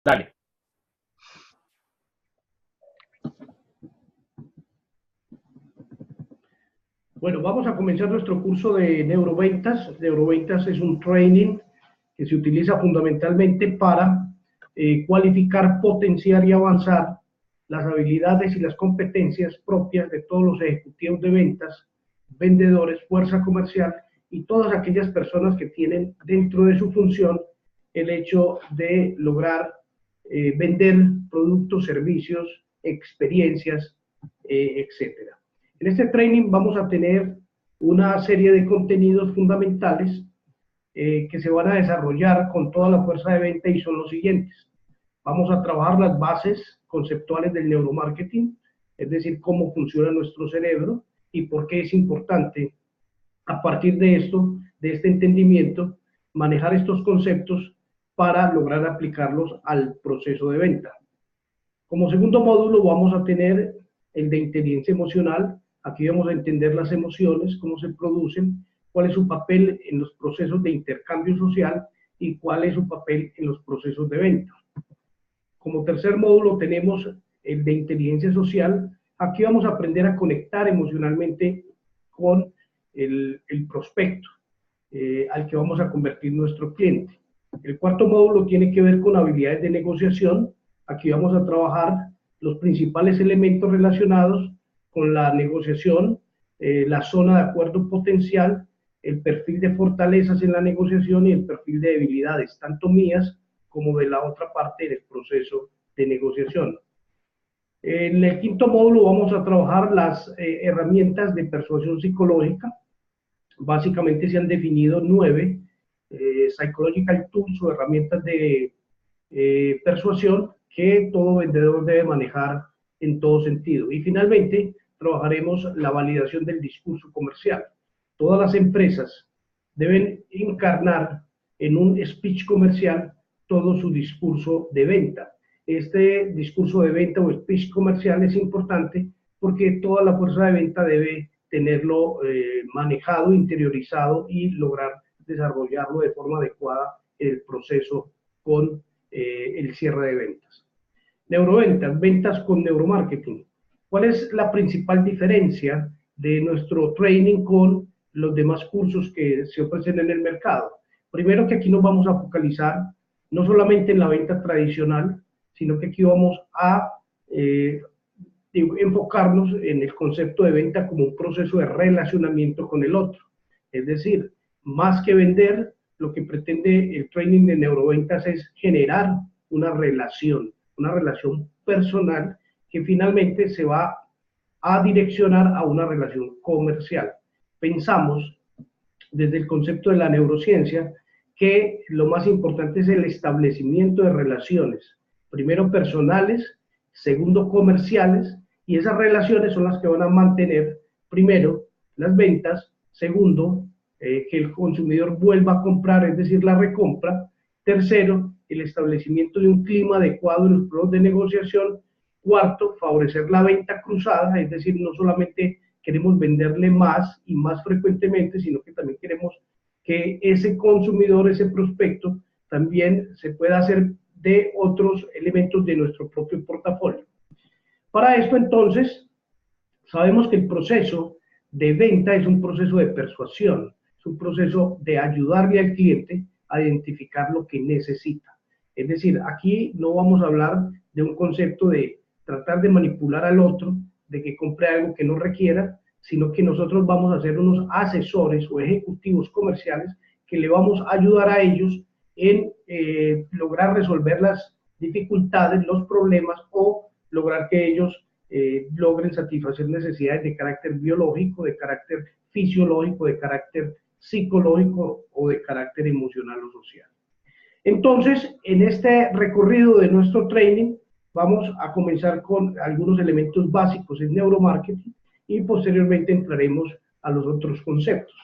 Dale. Bueno, vamos a comenzar nuestro curso de neuroventas. Neuroventas es un training que se utiliza fundamentalmente para cualificar, potenciar y avanzar las habilidades y las competencias propias de todos los ejecutivos de ventas, vendedores, fuerza comercial y todas aquellas personas que tienen dentro de su función el hecho de lograr vender productos, servicios, experiencias, etcétera. En este training vamos a tener una serie de contenidos fundamentales que se van a desarrollar con toda la fuerza de venta y son los siguientes. Vamos a trabajar las bases conceptuales del neuromarketing, es decir, cómo funciona nuestro cerebro y por qué es importante, a partir de esto, de este entendimiento, manejar estos conceptos para lograr aplicarlos al proceso de venta. Como segundo módulo vamos a tener el de inteligencia emocional. Aquí vamos a entender las emociones, cómo se producen, cuál es su papel en los procesos de intercambio social y cuál es su papel en los procesos de venta. Como tercer módulo tenemos el de inteligencia social. Aquí vamos a aprender a conectar emocionalmente con el prospecto al que vamos a convertir nuestro cliente. El cuarto módulo tiene que ver con habilidades de negociación. Aquí vamos a trabajar los principales elementos relacionados con la negociación, la zona de acuerdo potencial, el perfil de fortalezas en la negociación y el perfil de debilidades, tanto mías como de la otra parte del proceso de negociación. En el quinto módulo vamos a trabajar las herramientas de persuasión psicológica. Básicamente se han definido 9 psychological tools o herramientas de persuasión que todo vendedor debe manejar en todo sentido. Y finalmente trabajaremos la validación del discurso comercial. Todas las empresas deben encarnar en un speech comercial todo su discurso de venta. Este discurso de venta o speech comercial es importante porque toda la fuerza de venta debe tenerlo manejado, interiorizado y lograr desarrollarlo de forma adecuada en el proceso con el cierre de ventas. Neuroventas, ventas con neuromarketing. ¿Cuál es la principal diferencia de nuestro training con los demás cursos que se ofrecen en el mercado? Primero, que aquí nos vamos a focalizar no solamente en la venta tradicional, sino que aquí vamos a enfocarnos en el concepto de venta como un proceso de relacionamiento con el otro. Es decir, más que vender, lo que pretende el training de neuroventas es generar una relación personal que finalmente se va a direccionar a una relación comercial. Pensamos desde el concepto de la neurociencia que lo más importante es el establecimiento de relaciones, primero personales, segundo comerciales, y esas relaciones son las que van a mantener, primero, las ventas, segundo, que el consumidor vuelva a comprar, es decir, la recompra, tercero, el establecimiento de un clima adecuado en los procesos de negociación, cuarto, favorecer la venta cruzada, es decir, no solamente queremos venderle más y más frecuentemente, sino que también queremos que ese consumidor, ese prospecto, también se pueda hacer de otros elementos de nuestro propio portafolio. Para esto, entonces, sabemos que el proceso de venta es un proceso de persuasión, es un proceso de ayudarle al cliente a identificar lo que necesita. Es decir, aquí no vamos a hablar de un concepto de tratar de manipular al otro, de que compre algo que no requiera, sino que nosotros vamos a ser unos asesores o ejecutivos comerciales que le vamos a ayudar a ellos en lograr resolver las dificultades, los problemas o lograr que ellos logren satisfacer necesidades de carácter biológico, de carácter fisiológico, de carácter psicológico o de carácter emocional o social. Entonces, en este recorrido de nuestro training, vamos a comenzar con algunos elementos básicos en neuromarketing y posteriormente entraremos a los otros conceptos.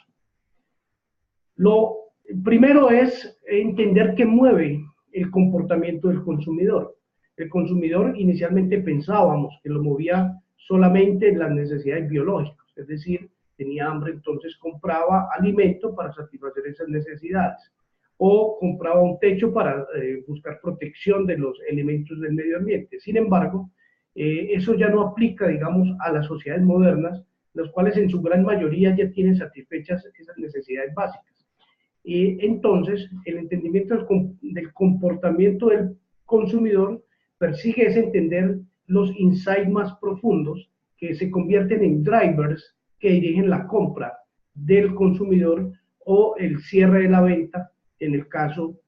Lo primero es entender qué mueve el comportamiento del consumidor. El consumidor inicialmente pensábamos que lo movía solamente las necesidades biológicas, es decir, tenía hambre, entonces compraba alimento para satisfacer esas necesidades. o compraba un techo para buscar protección de los elementos del medio ambiente. Sin embargo, eso ya no aplica, digamos, a las sociedades modernas, las cuales en su gran mayoría ya tienen satisfechas esas necesidades básicas. Y entonces, el entendimiento del comportamiento del consumidor persigue es entender los insights más profundos que se convierten en drivers que dirigen la compra del consumidor o el cierre de la venta en el caso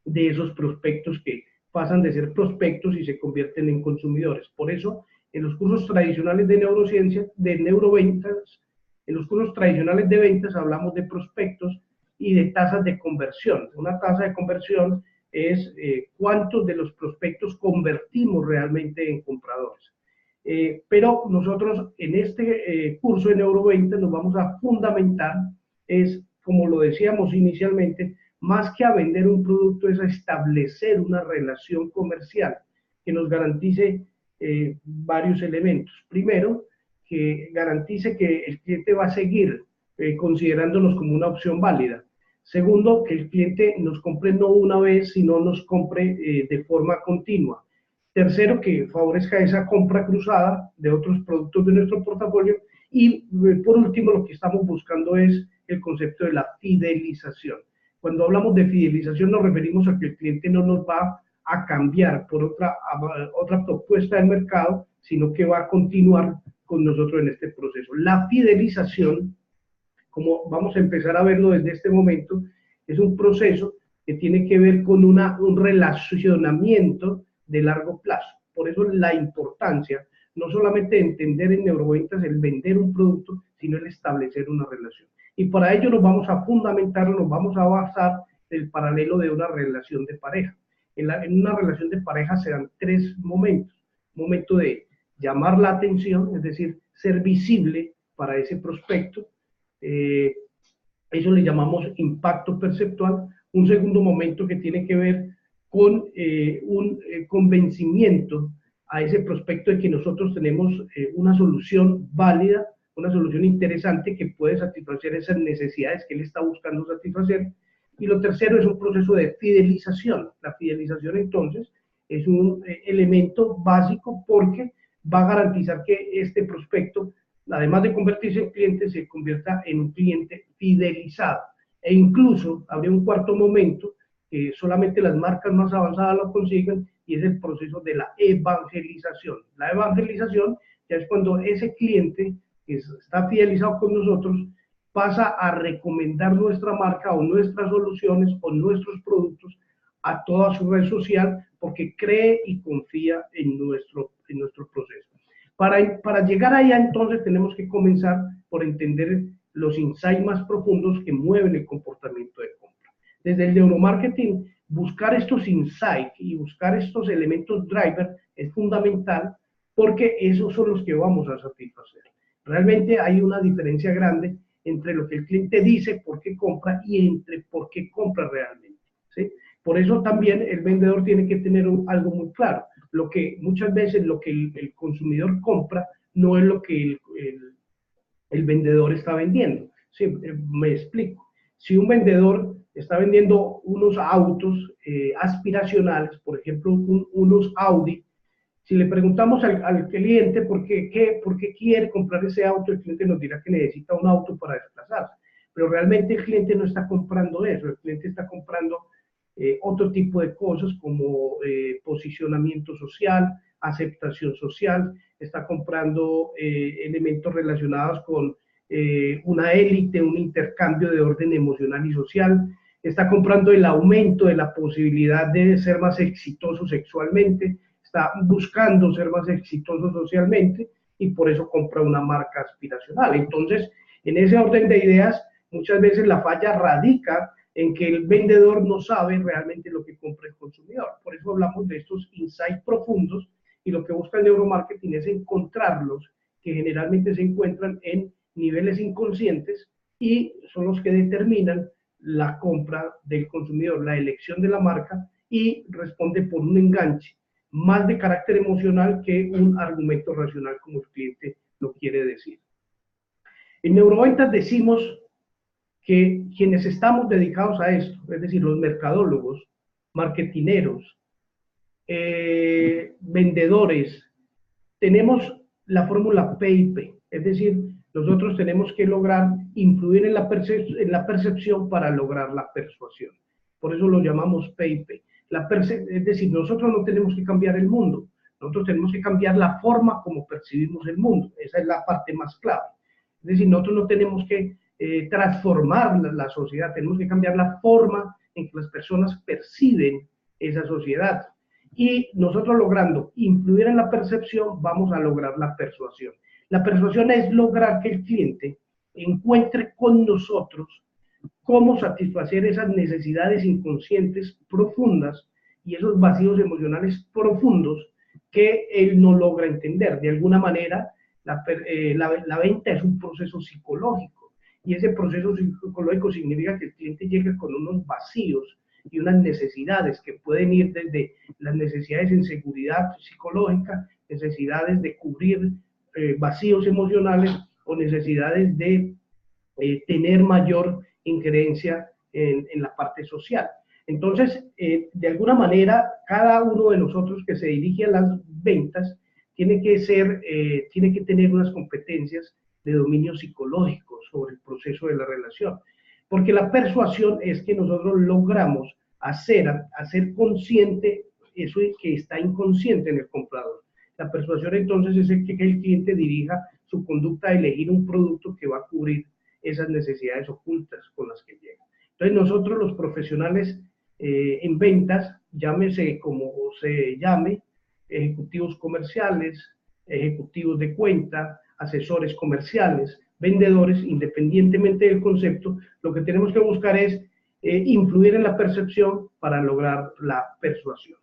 de esos prospectos que pasan de ser prospectos y se convierten en consumidores. Por eso, en los cursos tradicionales de neurociencia, de neuroventas, en los cursos tradicionales de ventas hablamos de prospectos y de tasas de conversión. Una tasa de conversión es cuántos de los prospectos convertimos realmente en compradores. Pero nosotros en este curso de neuroventas nos vamos a fundamentar, es como lo decíamos inicialmente, más que a vender un producto, es a establecer una relación comercial que nos garantice varios elementos. Primero, que garantice que el cliente va a seguir considerándonos como una opción válida. Segundo, que el cliente nos compre no una vez, sino nos compre de forma continua. Tercero, que favorezca esa compra cruzada de otros productos de nuestro portafolio. Y por último, lo que estamos buscando es el concepto de la fidelización. Cuando hablamos de fidelización nos referimos a que el cliente no nos va a cambiar por otra propuesta del mercado, sino que va a continuar con nosotros en este proceso. La fidelización, como vamos a empezar a verlo desde este momento, es un proceso que tiene que ver con un relacionamiento de largo plazo. Por eso la importancia, no solamente de entender en neuroventas el vender un producto, sino el establecer una relación. Y para ello nos vamos a fundamentar, nos vamos a basar el paralelo de una relación de pareja. En una relación de pareja se dan tres momentos. Momento de llamar la atención, es decir, ser visible para ese prospecto. Eso le llamamos impacto perceptual. Un segundo momento que tiene que ver con un convencimiento a ese prospecto de que nosotros tenemos una solución válida, una solución interesante que puede satisfacer esas necesidades que él está buscando satisfacer. Y lo tercero es un proceso de fidelización. La fidelización entonces es un elemento básico porque va a garantizar que este prospecto, además de convertirse en cliente, se convierta en un cliente fidelizado. E incluso habría un cuarto momento que solamente las marcas más avanzadas lo consiguen, y es el proceso de la evangelización. La evangelización ya es cuando ese cliente que está fidelizado con nosotros pasa a recomendar nuestra marca o nuestras soluciones o nuestros productos a toda su red social porque cree y confía en nuestro proceso. Para llegar allá entonces tenemos que comenzar por entender los insights más profundos que mueven el comportamiento de compra. Desde el neuromarketing, buscar estos insights y buscar estos elementos driver es fundamental porque esos son los que vamos a satisfacer. Realmente hay una diferencia grande entre lo que el cliente dice por qué compra y entre por qué compra realmente, ¿sí? Por eso también el vendedor tiene que tener algo muy claro. Lo que muchas veces lo que el consumidor compra no es lo que el vendedor está vendiendo. Sí, me explico. Si un vendedor está vendiendo unos autos aspiracionales, por ejemplo, unos Audi, si le preguntamos al cliente por qué quiere comprar ese auto, el cliente nos dirá que necesita un auto para desplazarse. Pero realmente el cliente no está comprando eso, el cliente está comprando otro tipo de cosas como posicionamiento social, aceptación social, está comprando elementos relacionados con una élite, un intercambio de orden emocional y social, está comprando el aumento de la posibilidad de ser más exitoso sexualmente, está buscando ser más exitoso socialmente y por eso compra una marca aspiracional. Entonces, en ese orden de ideas, muchas veces la falla radica en que el vendedor no sabe realmente lo que compra el consumidor. Por eso hablamos de estos insights profundos y lo que busca el neuromarketing es encontrarlos, que generalmente se encuentran en niveles inconscientes y son los que determinan la compra del consumidor, la elección de la marca y responde por un enganche más de carácter emocional que un argumento racional como el cliente lo quiere decir. En neuroventas decimos que quienes estamos dedicados a esto, es decir, los mercadólogos, marketineros, vendedores, tenemos la fórmula PIP, es decir, nosotros tenemos que lograr influir en la percepción para lograr la persuasión. Por eso lo llamamos PIP. Es decir, nosotros no tenemos que cambiar el mundo, nosotros tenemos que cambiar la forma como percibimos el mundo. Esa es la parte más clave. Es decir, nosotros no tenemos que transformar la sociedad, tenemos que cambiar la forma en que las personas perciben esa sociedad. Y nosotros logrando influir en la percepción, vamos a lograr la persuasión. La persuasión es lograr que el cliente encuentre con nosotros cómo satisfacer esas necesidades inconscientes profundas y esos vacíos emocionales profundos que él no logra entender. De alguna manera, la venta es un proceso psicológico y ese proceso psicológico significa que el cliente llega con unos vacíos y unas necesidades que pueden ir desde las necesidades en seguridad psicológica, necesidades de cubrir vacíos emocionales o necesidades de tener mayor injerencia en la parte social. Entonces, de alguna manera, cada uno de nosotros que se dirige a las ventas tiene que tener unas competencias de dominio psicológico sobre el proceso de la relación. Porque la persuasión es que nosotros logramos hacer consciente eso que está inconsciente en el comprador. La persuasión entonces es que el cliente dirija su conducta a elegir un producto que va a cubrir esas necesidades ocultas con las que llega. Entonces nosotros los profesionales en ventas, llámese como se llame, ejecutivos comerciales, ejecutivos de cuenta, asesores comerciales, vendedores, independientemente del concepto, lo que tenemos que buscar es influir en la percepción para lograr la persuasión.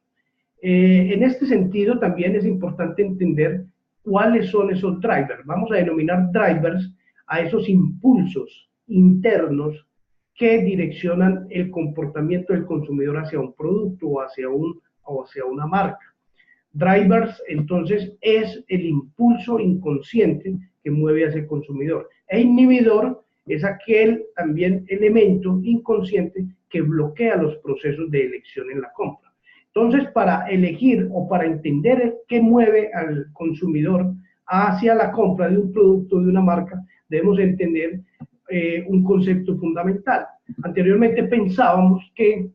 En este sentido, también es importante entender cuáles son esos drivers. Vamos a denominar drivers a esos impulsos internos que direccionan el comportamiento del consumidor hacia un producto o hacia una marca. Drivers, entonces, es el impulso inconsciente que mueve a ese consumidor. E inhibidor es aquel también elemento inconsciente que bloquea los procesos de elección en la compra. Entonces, para elegir o para entender qué mueve al consumidor hacia la compra de un producto, de una marca, debemos entender un concepto fundamental. Anteriormente pensábamos que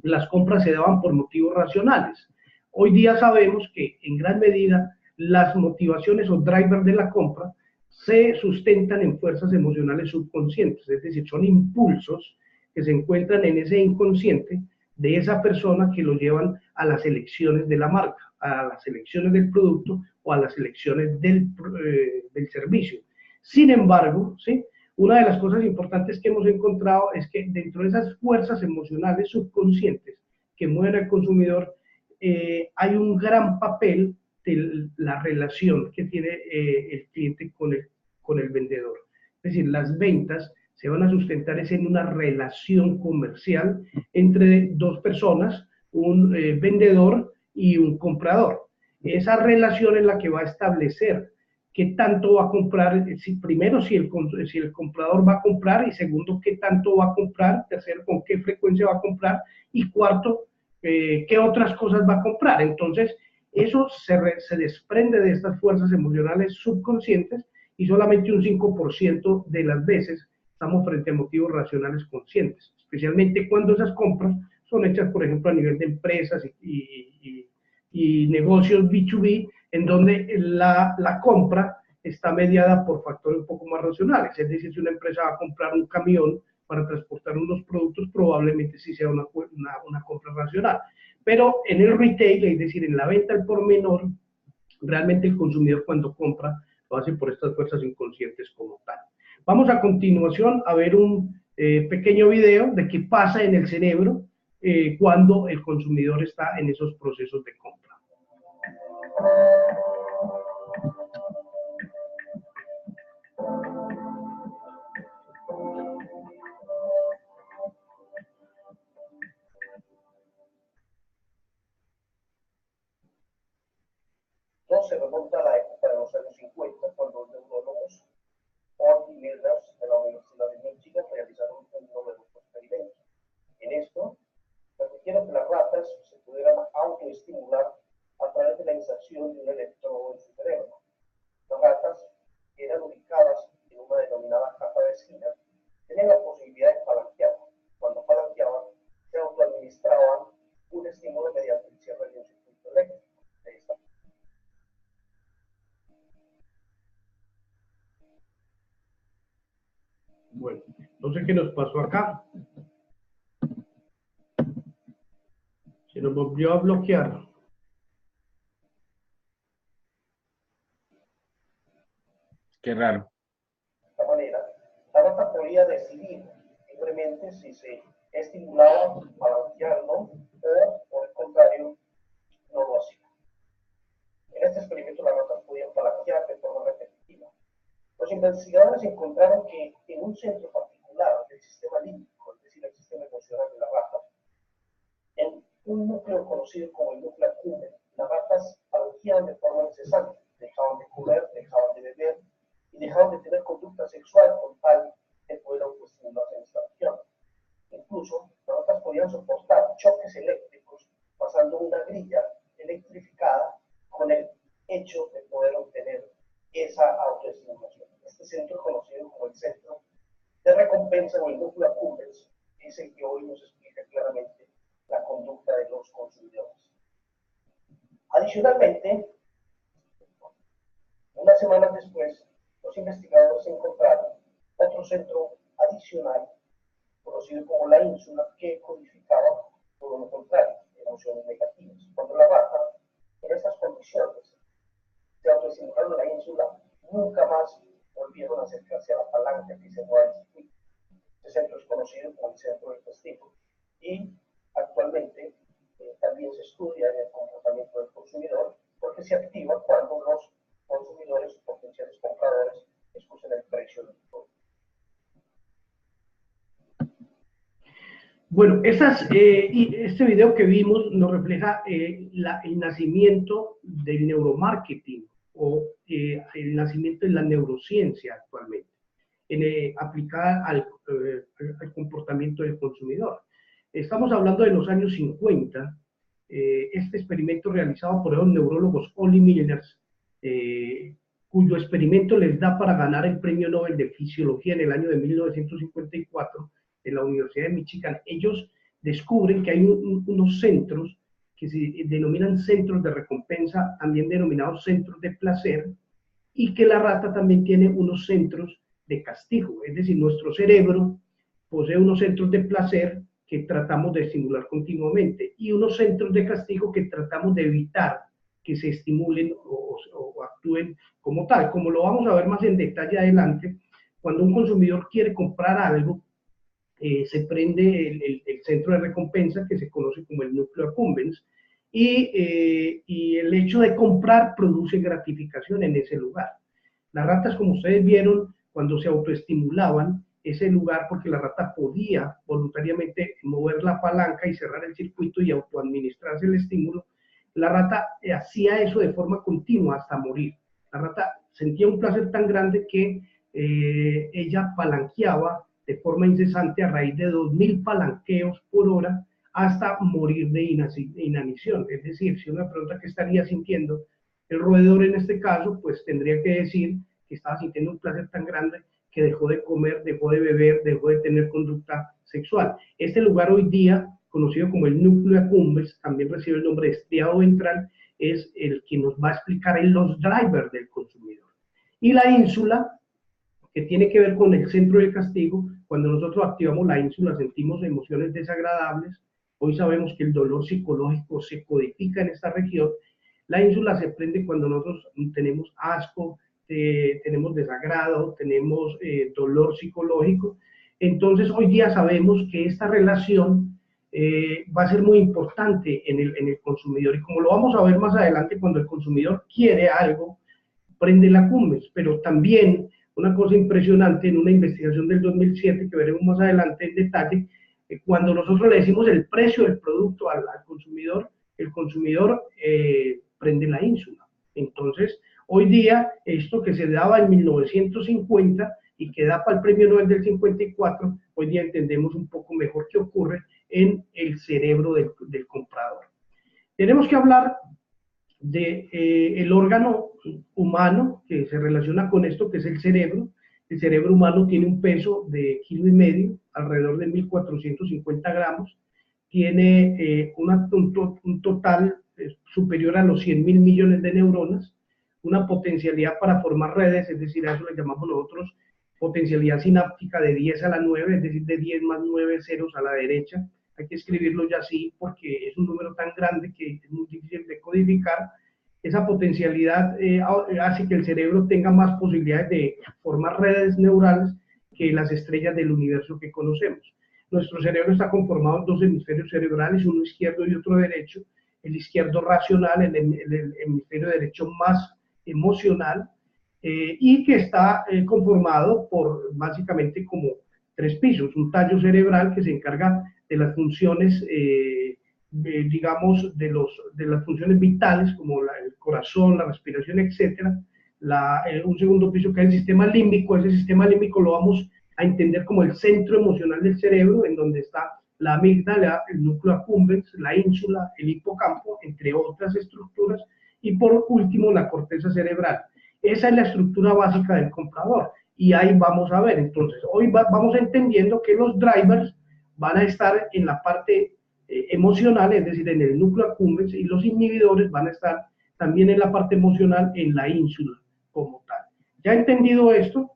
las compras se daban por motivos racionales. Hoy día sabemos que en gran medida las motivaciones o drivers de la compra se sustentan en fuerzas emocionales subconscientes, es decir, son impulsos que se encuentran en ese inconsciente de esa persona que lo llevan a las elecciones de la marca, a las elecciones del producto o a las elecciones del servicio. Sin embargo, ¿sí?, una de las cosas importantes que hemos encontrado es que dentro de esas fuerzas emocionales subconscientes que mueven al consumidor, hay un gran papel de la relación que tiene el cliente con el vendedor. Es decir, las ventas se van a sustentar en una relación comercial entre dos personas, un vendedor y un comprador. Esa relación es la que va a establecer qué tanto va a comprar, primero si el comprador va a comprar, y segundo qué tanto va a comprar, tercero con qué frecuencia va a comprar, y cuarto qué otras cosas va a comprar. Entonces eso se desprende de estas fuerzas emocionales subconscientes y solamente un 5% de las veces estamos frente a motivos racionales conscientes, especialmente cuando esas compras son hechas, por ejemplo, a nivel de empresas y negocios B2B, en donde la compra está mediada por factores un poco más racionales. Es decir, si una empresa va a comprar un camión para transportar unos productos, probablemente sí sea una compra racional. Pero en el retail, es decir, en la venta al por menor, realmente el consumidor cuando compra lo hace por estas fuerzas inconscientes como tal. Vamos a continuación a ver un pequeño video de qué pasa en el cerebro cuando el consumidor está en esos procesos de compra. No se remonta a la época de los años 50, cuando los neurólogos Paul y Milner de la Universidad de Michigan realizaron En esto, permitieron que las ratas se pudieran autoestimular a través de la inserción de un electrodo en su cerebro. Las ratas, que eran ubicadas en una denominada caja de esquina, tenían la posibilidad de palanquear. Cuando palanqueaban, se autoadministraban un estímulo mediante el cierre de un circuito eléctrico. De esta. Bueno, no sé qué nos pasó acá. Se nos volvió a bloquear. Qué raro. De esta manera, la rata podía decidir libremente si se estimulaba balanceando o, por el contrario, no lo hacía. En este experimento, las ratas podían balancear de forma repetitiva. Los investigadores encontraron que en un centro particular del sistema límbico, es decir, el sistema emocional de las ratas, en un núcleo conocido como el núcleo accumbens, las ratas balanceaban de forma incesante, dejaban de comer, dejaban de beber y dejaban de tener conducta sexual con tal de poder autoestimularse en esta región. Incluso, las ratas podían soportar choques eléctricos pasando una grilla electrificada con el hecho de poder obtener esa autoestimulación. Este centro es conocido como el centro de recompensa o el núcleo accumbens, es el que hoy nos explica claramente la conducta de los consumidores. Adicionalmente, unas semanas después, los investigadores encontraron otro centro adicional, conocido como la ínsula, que codificaba todo lo contrario, emociones negativas. Cuando la rata, en estas condiciones, se autoestimularon en la ínsula, nunca más volvieron a acercarse a la palanca que se mueve el circuito. Este centro es conocido como el centro del castigo y actualmente también se estudia en el comportamiento del consumidor porque se activa cuando los consumidores o potenciales compradores escuchan el precio del producto. Bueno, este video que vimos nos refleja el nacimiento del neuromarketing o el nacimiento de la neurociencia actualmente, aplicada al comportamiento del consumidor. Estamos hablando de los años 50, este experimento realizado por los neurólogos Ollie Milners, cuyo experimento les da para ganar el premio Nobel de Fisiología en el año de 1954 en la Universidad de Michigan. Ellos descubren que hay unos centros que se denominan centros de recompensa, también denominados centros de placer, y que la rata también tiene unos centros de castigo, es decir, nuestro cerebro posee unos centros de placer que tratamos de estimular continuamente y unos centros de castigo que tratamos de evitar que se estimulen o actúen como tal. Como lo vamos a ver más en detalle adelante, cuando un consumidor quiere comprar algo, se prende el centro de recompensa que se conoce como el núcleo accumbens y el hecho de comprar produce gratificación en ese lugar. Las ratas, como ustedes vieron, cuando se autoestimulaban, ese lugar, porque la rata podía voluntariamente mover la palanca y cerrar el circuito y autoadministrarse el estímulo, la rata hacía eso de forma continua hasta morir. La rata sentía un placer tan grande que ella palanqueaba de forma incesante a raíz de 2000 palanqueos por hora hasta morir de inanición. Es decir, si una pregunta qué estaría sintiendo el roedor en este caso, pues tendría que decir que estaba sintiendo un placer tan grande que dejó de comer, dejó de beber, dejó de tener conducta sexual. Este lugar hoy día, conocido como el núcleo accumbens, también recibe el nombre de estriado ventral, es el que nos va a explicar los drivers del consumidor. Y la ínsula, que tiene que ver con el centro del castigo, cuando nosotros activamos la ínsula sentimos emociones desagradables. Hoy sabemos que el dolor psicológico se codifica en esta región. La ínsula se prende cuando nosotros tenemos asco, tenemos desagrado, tenemos dolor psicológico. Entonces hoy día sabemos que esta relación va a ser muy importante en el consumidor, y como lo vamos a ver más adelante, cuando el consumidor quiere algo, prende la accumbens. Pero también una cosa impresionante en una investigación del 2007 que veremos más adelante en detalle, cuando nosotros le decimos el precio del producto al consumidor, el consumidor prende la ínsula. Entonces, hoy día, esto que se daba en 1950 y que da para el premio Nobel del 54, hoy día entendemos un poco mejor qué ocurre en el cerebro del comprador. Tenemos que hablar de el órgano humano que se relaciona con esto, que es el cerebro. El cerebro humano tiene un peso de 1,5 kg, alrededor de 1.450 gramos. Tiene un total superior a los 100.000 millones de neuronas, una potencialidad para formar redes, es decir, a eso le llamamos nosotros potencialidad sináptica de 10 a la 9, es decir, de 10 más 9 ceros a la derecha. Hay que escribirlo ya así porque es un número tan grande que es muy difícil de codificar. Esa potencialidad hace que el cerebro tenga más posibilidades de formar redes neurales que las estrellas del universo que conocemos. Nuestro cerebro está conformado en 2 hemisferios cerebrales, uno izquierdo y otro derecho. El izquierdo racional, el hemisferio derecho más emocional, y que está conformado por básicamente como 3 pisos. Un tallo cerebral que se encarga de las funciones, digamos, de las funciones vitales, como el corazón, la respiración, etc. Un segundo piso que es el sistema límbico. Ese sistema límbico lo vamos a entender como el centro emocional del cerebro, en donde está la amígdala, el núcleo accumbens, la ínsula, el hipocampo, entre otras estructuras, y por último la corteza cerebral. Esa es la estructura básica del comprador, y ahí vamos a ver. Entonces, hoy vamos entendiendo que los drivers van a estar en la parte emocional, es decir, en el núcleo accumbens, y los inhibidores van a estar también en la parte emocional, en la ínsula como tal. Ya entendido esto,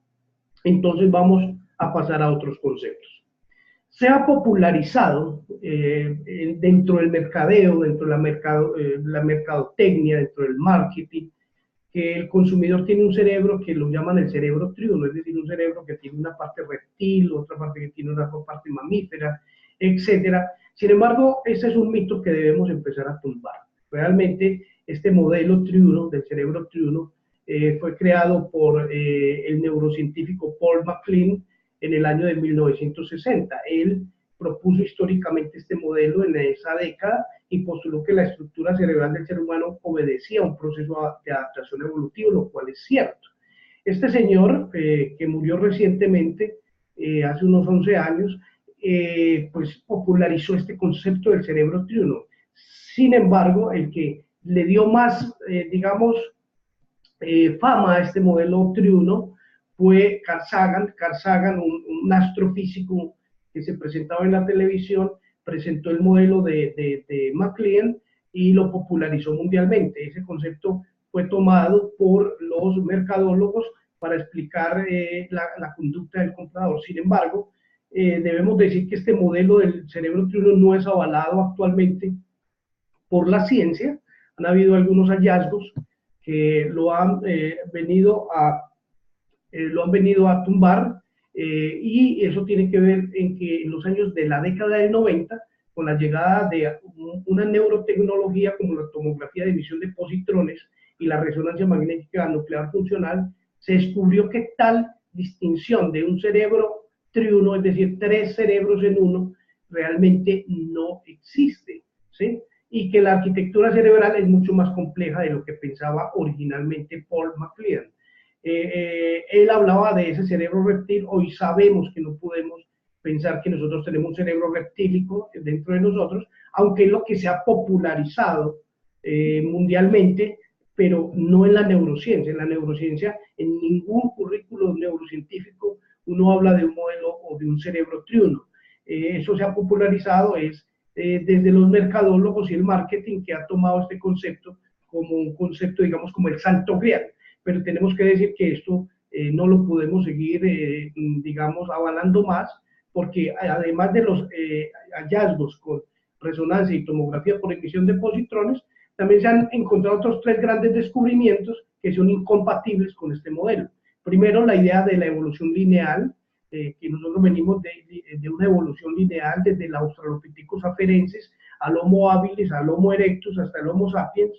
entonces vamos a pasar a otros conceptos. Se ha popularizado dentro del mercadeo, dentro de la mercadotecnia, dentro del marketing, que el consumidor tiene un cerebro que lo llaman el cerebro triuno, es decir, un cerebro que tiene una parte reptil, otra parte que tiene una parte mamífera, etc. Sin embargo, ese es un mito que debemos empezar a tumbar. Realmente, este modelo triuno, del cerebro triuno, fue creado por el neurocientífico Paul MacLean en el año de 1960. Él propuso históricamente este modelo en esa década y postuló que la estructura cerebral del ser humano obedecía a un proceso de adaptación evolutivo, lo cual es cierto. Este señor, que murió recientemente, hace unos 11 años, pues popularizó este concepto del cerebro triuno. Sin embargo, el que le dio más, digamos, fama a este modelo triuno fue Carl Sagan. Carl Sagan, un astrofísico que se presentaba en la televisión, presentó el modelo de MacLean y lo popularizó mundialmente. Ese concepto fue tomado por los mercadólogos para explicar la conducta del comprador. Sin embargo, debemos decir que este modelo del cerebro triuno no es avalado actualmente por la ciencia. Han habido algunos hallazgos que lo han venido a tumbar, y eso tiene que ver en que en los años de la década del 90, con la llegada de una neurotecnología como la tomografía de emisión de positrones y la resonancia magnética nuclear funcional, se descubrió que tal distinción de un cerebro triuno, es decir, 3 cerebros en uno, realmente no existe, ¿sí? Y que la arquitectura cerebral es mucho más compleja de lo que pensaba originalmente Paul MacLean. Él hablaba de ese cerebro reptil. Hoy sabemos que no podemos pensar que nosotros tenemos un cerebro reptílico dentro de nosotros, aunque es lo que se ha popularizado mundialmente, pero no en la neurociencia. En la neurociencia, en ningún currículo neurocientífico uno habla de un modelo o de un cerebro triuno. Eso se ha popularizado desde los mercadólogos y el marketing, que ha tomado este concepto como un concepto, digamos, como el santo grial. Pero tenemos que decir que esto no lo podemos seguir, digamos, avalando más, porque además de los hallazgos con resonancia y tomografía por emisión de positrones, también se han encontrado otros 3 grandes descubrimientos que son incompatibles con este modelo. Primero, la idea de la evolución lineal, que nosotros venimos de una evolución lineal desde el Australopithecus afarensis al Homo habilis, al Homo erectus, hasta el Homo sapiens.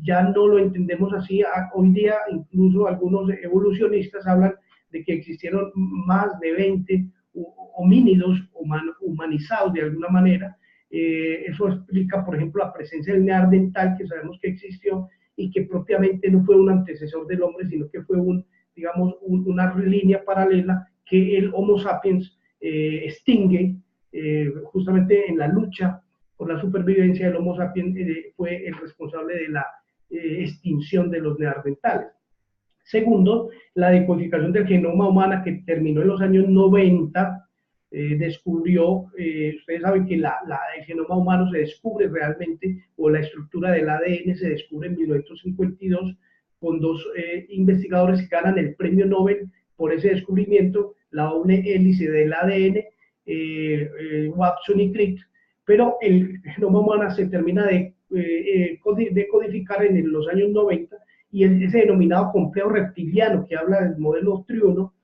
Ya no lo entendemos así. Hoy día incluso algunos evolucionistas hablan de que existieron más de 20 homínidos humanizados de alguna manera. Eso explica, por ejemplo, la presencia del neandertal, que sabemos que existió y que propiamente no fue un antecesor del hombre, sino que fue digamos, una línea paralela que el Homo sapiens extingue justamente en la lucha por la supervivencia del Homo sapiens, fue el responsable de la extinción de los neandertales. Segundo, la decodificación del genoma humano, que terminó en los años 90, descubrió, ustedes saben que el genoma humano se descubre realmente, o la estructura del ADN se descubre en 1952, con dos investigadores que ganan el premio Nobel por ese descubrimiento, la doble hélice del ADN, Watson y Crick, pero el genoma humano se termina de codificar en los años 90, y ese denominado complejo reptiliano que habla del modelo triuno,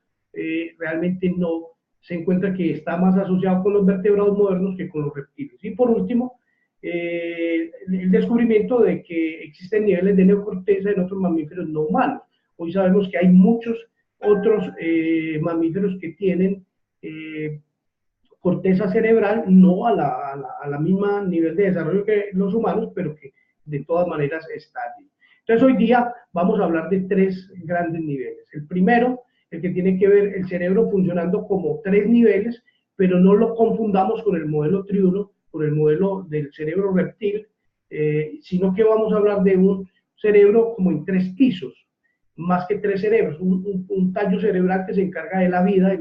realmente no se encuentra, que está más asociado con los vertebrados modernos que con los reptiles. Y por último, el descubrimiento de que existen niveles de neocorteza en otros mamíferos no humanos. Hoy sabemos que hay muchos otros mamíferos que tienen corteza cerebral, no a la misma nivel de desarrollo que los humanos, pero que de todas maneras está allí. Entonces hoy día vamos a hablar de tres grandes niveles. El primero, el que tiene que ver el cerebro funcionando como tres niveles, pero no lo confundamos con el modelo triuno, con el modelo del cerebro reptil, sino que vamos a hablar de un cerebro como en tres pisos, más que tres cerebros, un tallo cerebral que se encarga de la vida, de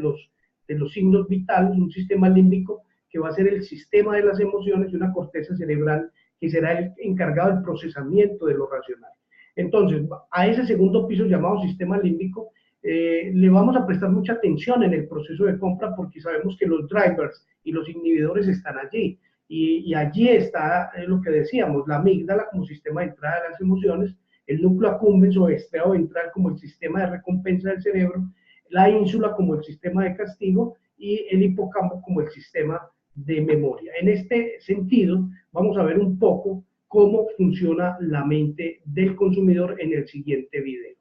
los signos vitales, un sistema límbico que va a ser el sistema de las emociones, y una corteza cerebral que será el encargado del procesamiento de lo racional. Entonces, a ese segundo piso llamado sistema límbico, le vamos a prestar mucha atención en el proceso de compra, porque sabemos que los drivers y los inhibidores están allí, y allí está lo que decíamos, la amígdala como sistema de entrada de las emociones, el núcleo accumbens o estriado ventral como el sistema de recompensa del cerebro, la ínsula como el sistema de castigo, y el hipocampo como el sistema de memoria. En este sentido, vamos a ver un poco cómo funciona la mente del consumidor en el siguiente video.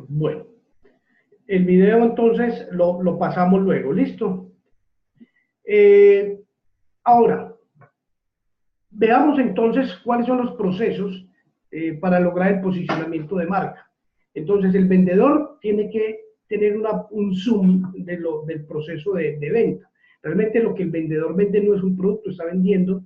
Bueno, el video entonces lo pasamos luego, ¿listo? Ahora, veamos entonces cuáles son los procesos para lograr el posicionamiento de marca. Entonces, el vendedor tiene que tener un zoom del proceso de venta. Realmente lo que el vendedor vende no es un producto, está vendiendo,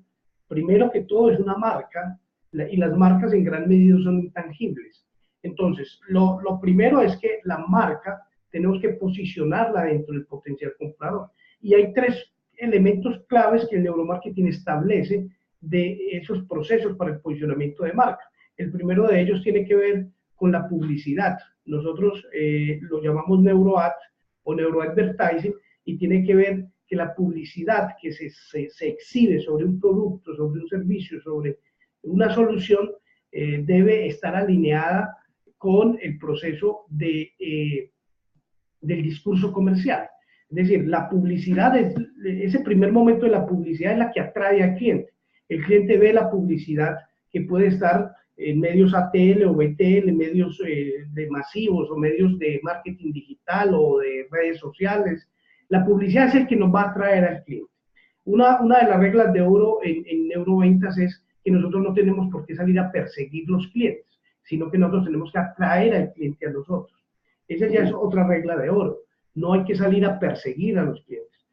primero que todo, es una marca, y las marcas en gran medida son intangibles. Entonces, lo primero es que la marca tenemos que posicionarla dentro del potencial comprador. Y hay tres elementos claves que el neuromarketing establece de esos procesos para el posicionamiento de marca. El primero de ellos tiene que ver con la publicidad. Nosotros lo llamamos neuroad o neuroadvertising, y tiene que ver que la publicidad que se exhibe sobre un producto, sobre un servicio, sobre una solución, debe estar alineada con el proceso del discurso comercial. Es decir, la publicidad, ese primer momento de la publicidad es la que atrae al cliente. El cliente ve la publicidad que puede estar en medios ATL o BTL, medios de masivos o medios de marketing digital o de redes sociales. La publicidad es el que nos va a atraer al cliente. Una de las reglas de oro en neuroventas es que nosotros no tenemos por qué salir a perseguir los clientes, sino que nosotros tenemos que atraer al cliente a nosotros. Esa ya es otra regla de oro. No hay que salir a perseguir a los clientes,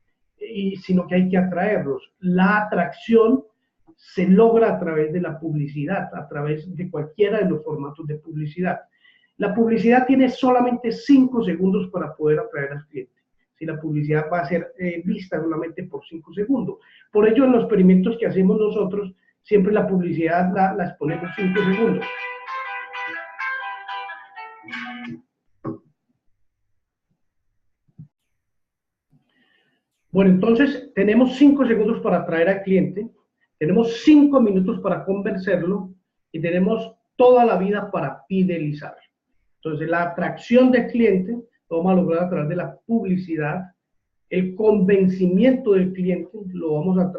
sino que hay que atraerlos. La atracción se logra a través de la publicidad, a través de cualquiera de los formatos de publicidad. La publicidad tiene solamente 5 segundos para poder atraer al cliente. Si la publicidad va a ser vista solamente por 5 segundos. Por ello, en los experimentos que hacemos nosotros, siempre la publicidad la exponemos 5 segundos. Bueno, entonces tenemos 5 segundos para atraer al cliente, tenemos 5 minutos para convencerlo, y tenemos toda la vida para fidelizar. Entonces, la atracción del cliente lo vamos a lograr a través de la publicidad. El convencimiento del cliente lo vamos a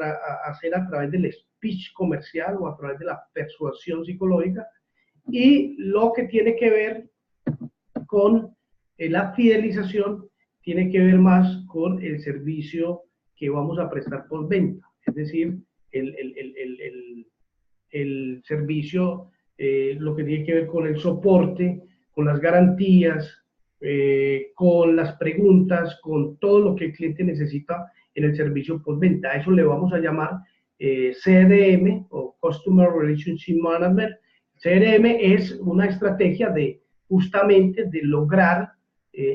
hacer a través del speech comercial o a través de la persuasión psicológica. Y lo que tiene que ver con la fidelización tiene que ver más con el servicio que vamos a prestar por venta. Es decir, el servicio, lo que tiene que ver con el soporte, con las garantías, con las preguntas, con todo lo que el cliente necesita en el servicio postventa. A eso le vamos a llamar CRM o Customer Relationship Management. CRM es una estrategia de justamente de lograr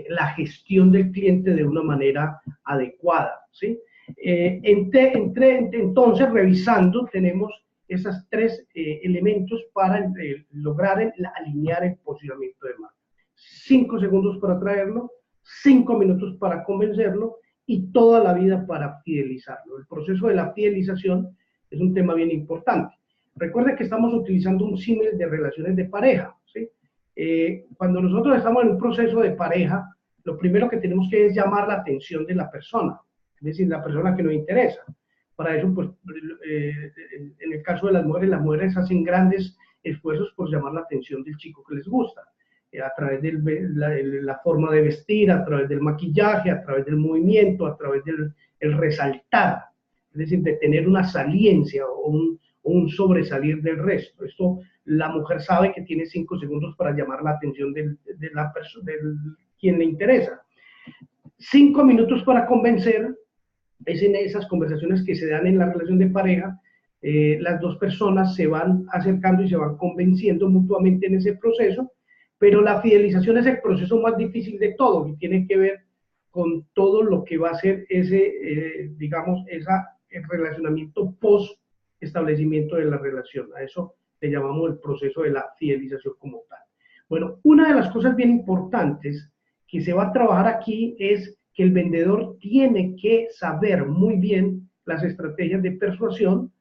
la gestión del cliente de una manera adecuada, ¿sí? Entonces, revisando, tenemos esos tres elementos para lograr alinear el posicionamiento de marca. 5 segundos para atraerlo, 5 minutos para convencerlo y toda la vida para fidelizarlo. El proceso de la fidelización es un tema bien importante. Recuerde que estamos utilizando un símil de relaciones de pareja, ¿sí? Cuando nosotros estamos en un proceso de pareja, lo primero que tenemos que es llamar la atención de la persona, es decir, la persona que nos interesa. Para eso, pues, en el caso de las mujeres hacen grandes esfuerzos por llamar la atención del chico que les gusta, a través de la forma de vestir, a través del maquillaje, a través del movimiento, a través del resaltar, es decir, de tener una saliencia o un sobresalir del resto. Esto, la mujer sabe que tiene 5 segundos para llamar la atención de la persona, de quien le interesa. 5 minutos para convencer. Es en esas conversaciones que se dan en la relación de pareja, las dos personas se van acercando y se van convenciendo mutuamente en ese proceso, pero la fidelización es el proceso más difícil de todo y tiene que ver con todo lo que va a ser ese, digamos, el relacionamiento post establecimiento de la relación. A eso le llamamos el proceso de la fidelización como tal. Bueno, una de las cosas bien importantes que se va a trabajar aquí es que el vendedor tiene que saber muy bien las estrategias de persuasión,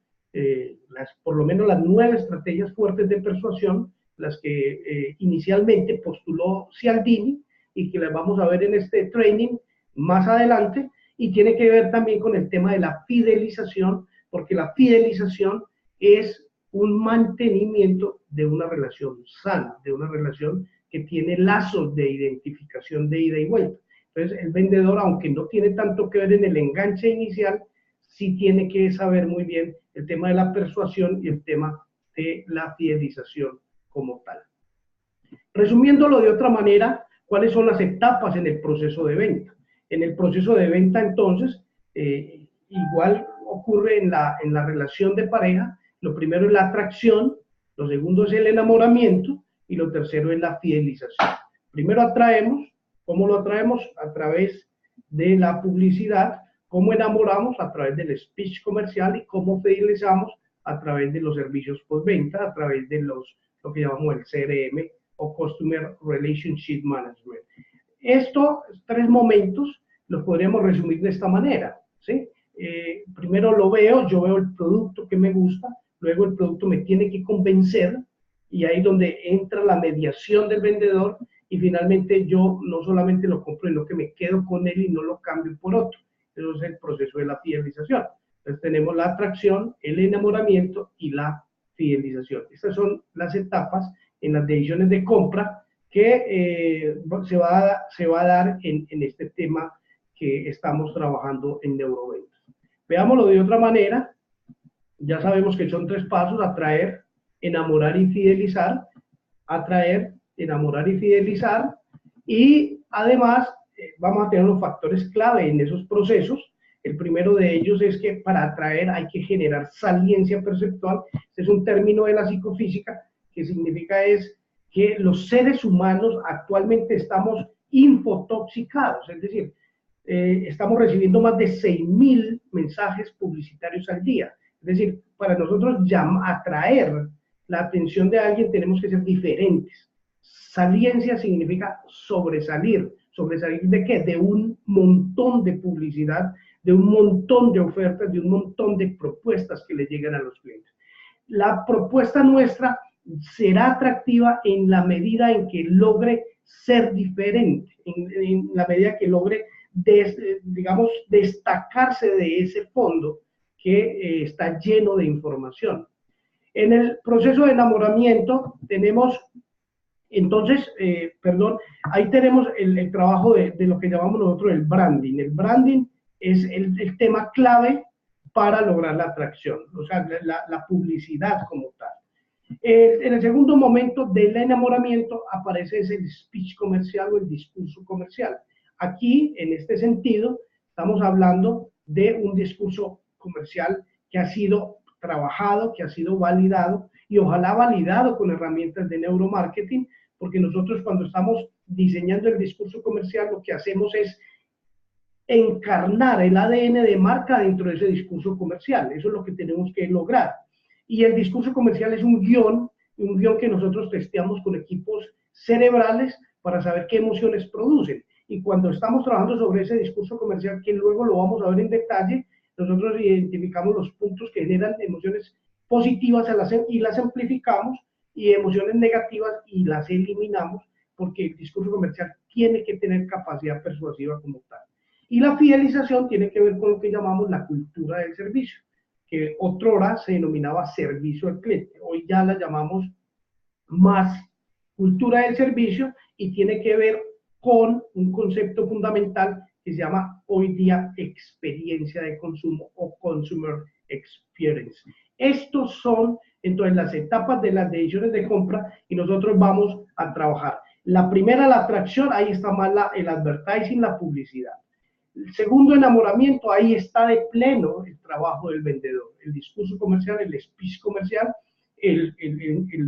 por lo menos las 9 estrategias fuertes de persuasión, las que inicialmente postuló Cialdini y que las vamos a ver en este training más adelante, y tiene que ver también con el tema de la fidelización, porque la fidelización es un mantenimiento de una relación sana, de una relación que tiene lazos de identificación de ida y vuelta. Entonces, el vendedor, aunque no tiene tanto que ver en el enganche inicial, sí tiene que saber muy bien el tema de la persuasión y el tema de la fidelización como tal. Resumiéndolo de otra manera, ¿cuáles son las etapas en el proceso de venta? En el proceso de venta, entonces, igual ocurre en la relación de pareja. Lo primero es la atracción, lo segundo es el enamoramiento y lo tercero es la fidelización. Primero atraemos. ¿Cómo lo atraemos? A través de la publicidad. ¿Cómo enamoramos? A través del speech comercial. Y cómo fidelizamos a través de los servicios postventa, a través de lo que llamamos el CRM o Customer Relationship Management. Estos 3 momentos los podríamos resumir de esta manera, ¿sí? Primero yo veo el producto que me gusta, luego el producto me tiene que convencer, y ahí es donde entra la mediación del vendedor, y finalmente yo no solamente lo compro, sino que me quedo con él y no lo cambio por otro. Eso es el proceso de la fidelización. Entonces tenemos la atracción, el enamoramiento y la fidelización. Estas son las etapas en las decisiones de compra que se va a dar en este tema que estamos trabajando en neuroventas. Veámoslo de otra manera. Ya sabemos que son 3 pasos: atraer, enamorar y fidelizar. Atraer, enamorar y fidelizar, y además vamos a tener unos factores clave en esos procesos. El primero de ellos es que para atraer hay que generar saliencia perceptual. Este es un término de la psicofísica que significa es que los seres humanos actualmente estamos infotoxicados, es decir, estamos recibiendo más de 6.000 mensajes publicitarios al día. Es decir, para nosotros atraer la atención de alguien tenemos que ser diferentes. Saliencia significa sobresalir. ¿Sobresalir de qué? De un montón de publicidad, de un montón de ofertas, de un montón de propuestas que le llegan a los clientes. La propuesta nuestra será atractiva en la medida en que logre ser diferente, en la medida que logre, digamos, destacarse de ese fondo que está lleno de información. En el proceso de enamoramiento tenemos, entonces, ahí tenemos el trabajo de lo que llamamos nosotros el branding. El branding es el tema clave para lograr la atracción, o sea, la publicidad como tal. En el segundo momento del enamoramiento aparece el speech comercial o el discurso comercial. Aquí, en este sentido, estamos hablando de un discurso comercial que ha sido trabajado, que ha sido validado y ojalá validado con herramientas de neuromarketing, porque nosotros cuando estamos diseñando el discurso comercial lo que hacemos es encarnar el ADN de marca dentro de ese discurso comercial. Eso es lo que tenemos que lograr. Y el discurso comercial es un guión que nosotros testeamos con equipos cerebrales para saber qué emociones producen. Y cuando estamos trabajando sobre ese discurso comercial, que luego lo vamos a ver en detalle, nosotros identificamos los puntos que generan emociones positivas y las amplificamos, y emociones negativas y las eliminamos, porque el discurso comercial tiene que tener capacidad persuasiva como tal. Y la fidelización tiene que ver con lo que llamamos la cultura del servicio, que otrora se denominaba servicio al cliente. Hoy ya la llamamos más cultura del servicio y tiene que ver con un concepto fundamental que se llama hoy día experiencia de consumo o consumer experience. Estos son entonces las etapas de las decisiones de compra y nosotros vamos a trabajar. La primera, la atracción, ahí está más el advertising, la publicidad. El segundo, enamoramiento, ahí está de pleno el trabajo del vendedor. El discurso comercial, el speech comercial, el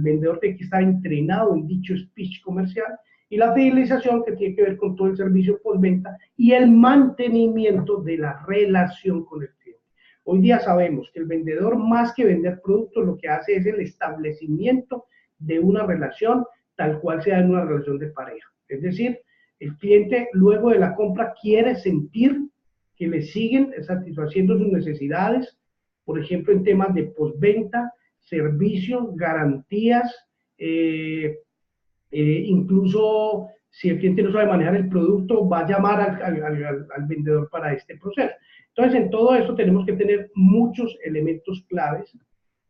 vendedor tiene que estar entrenado en dicho speech comercial, y la fidelización, que tiene que ver con todo el servicio postventa y el mantenimiento de la relación con el cliente. Hoy día sabemos que el vendedor, más que vender productos, lo que hace es el establecimiento de una relación tal cual sea en una relación de pareja. Es decir, el cliente luego de la compra quiere sentir que le siguen satisfaciendo sus necesidades, por ejemplo, en temas de postventa, servicios, garantías, incluso si el cliente no sabe manejar el producto, va a llamar al vendedor para este proceso. Entonces, en todo esto tenemos que tener muchos elementos claves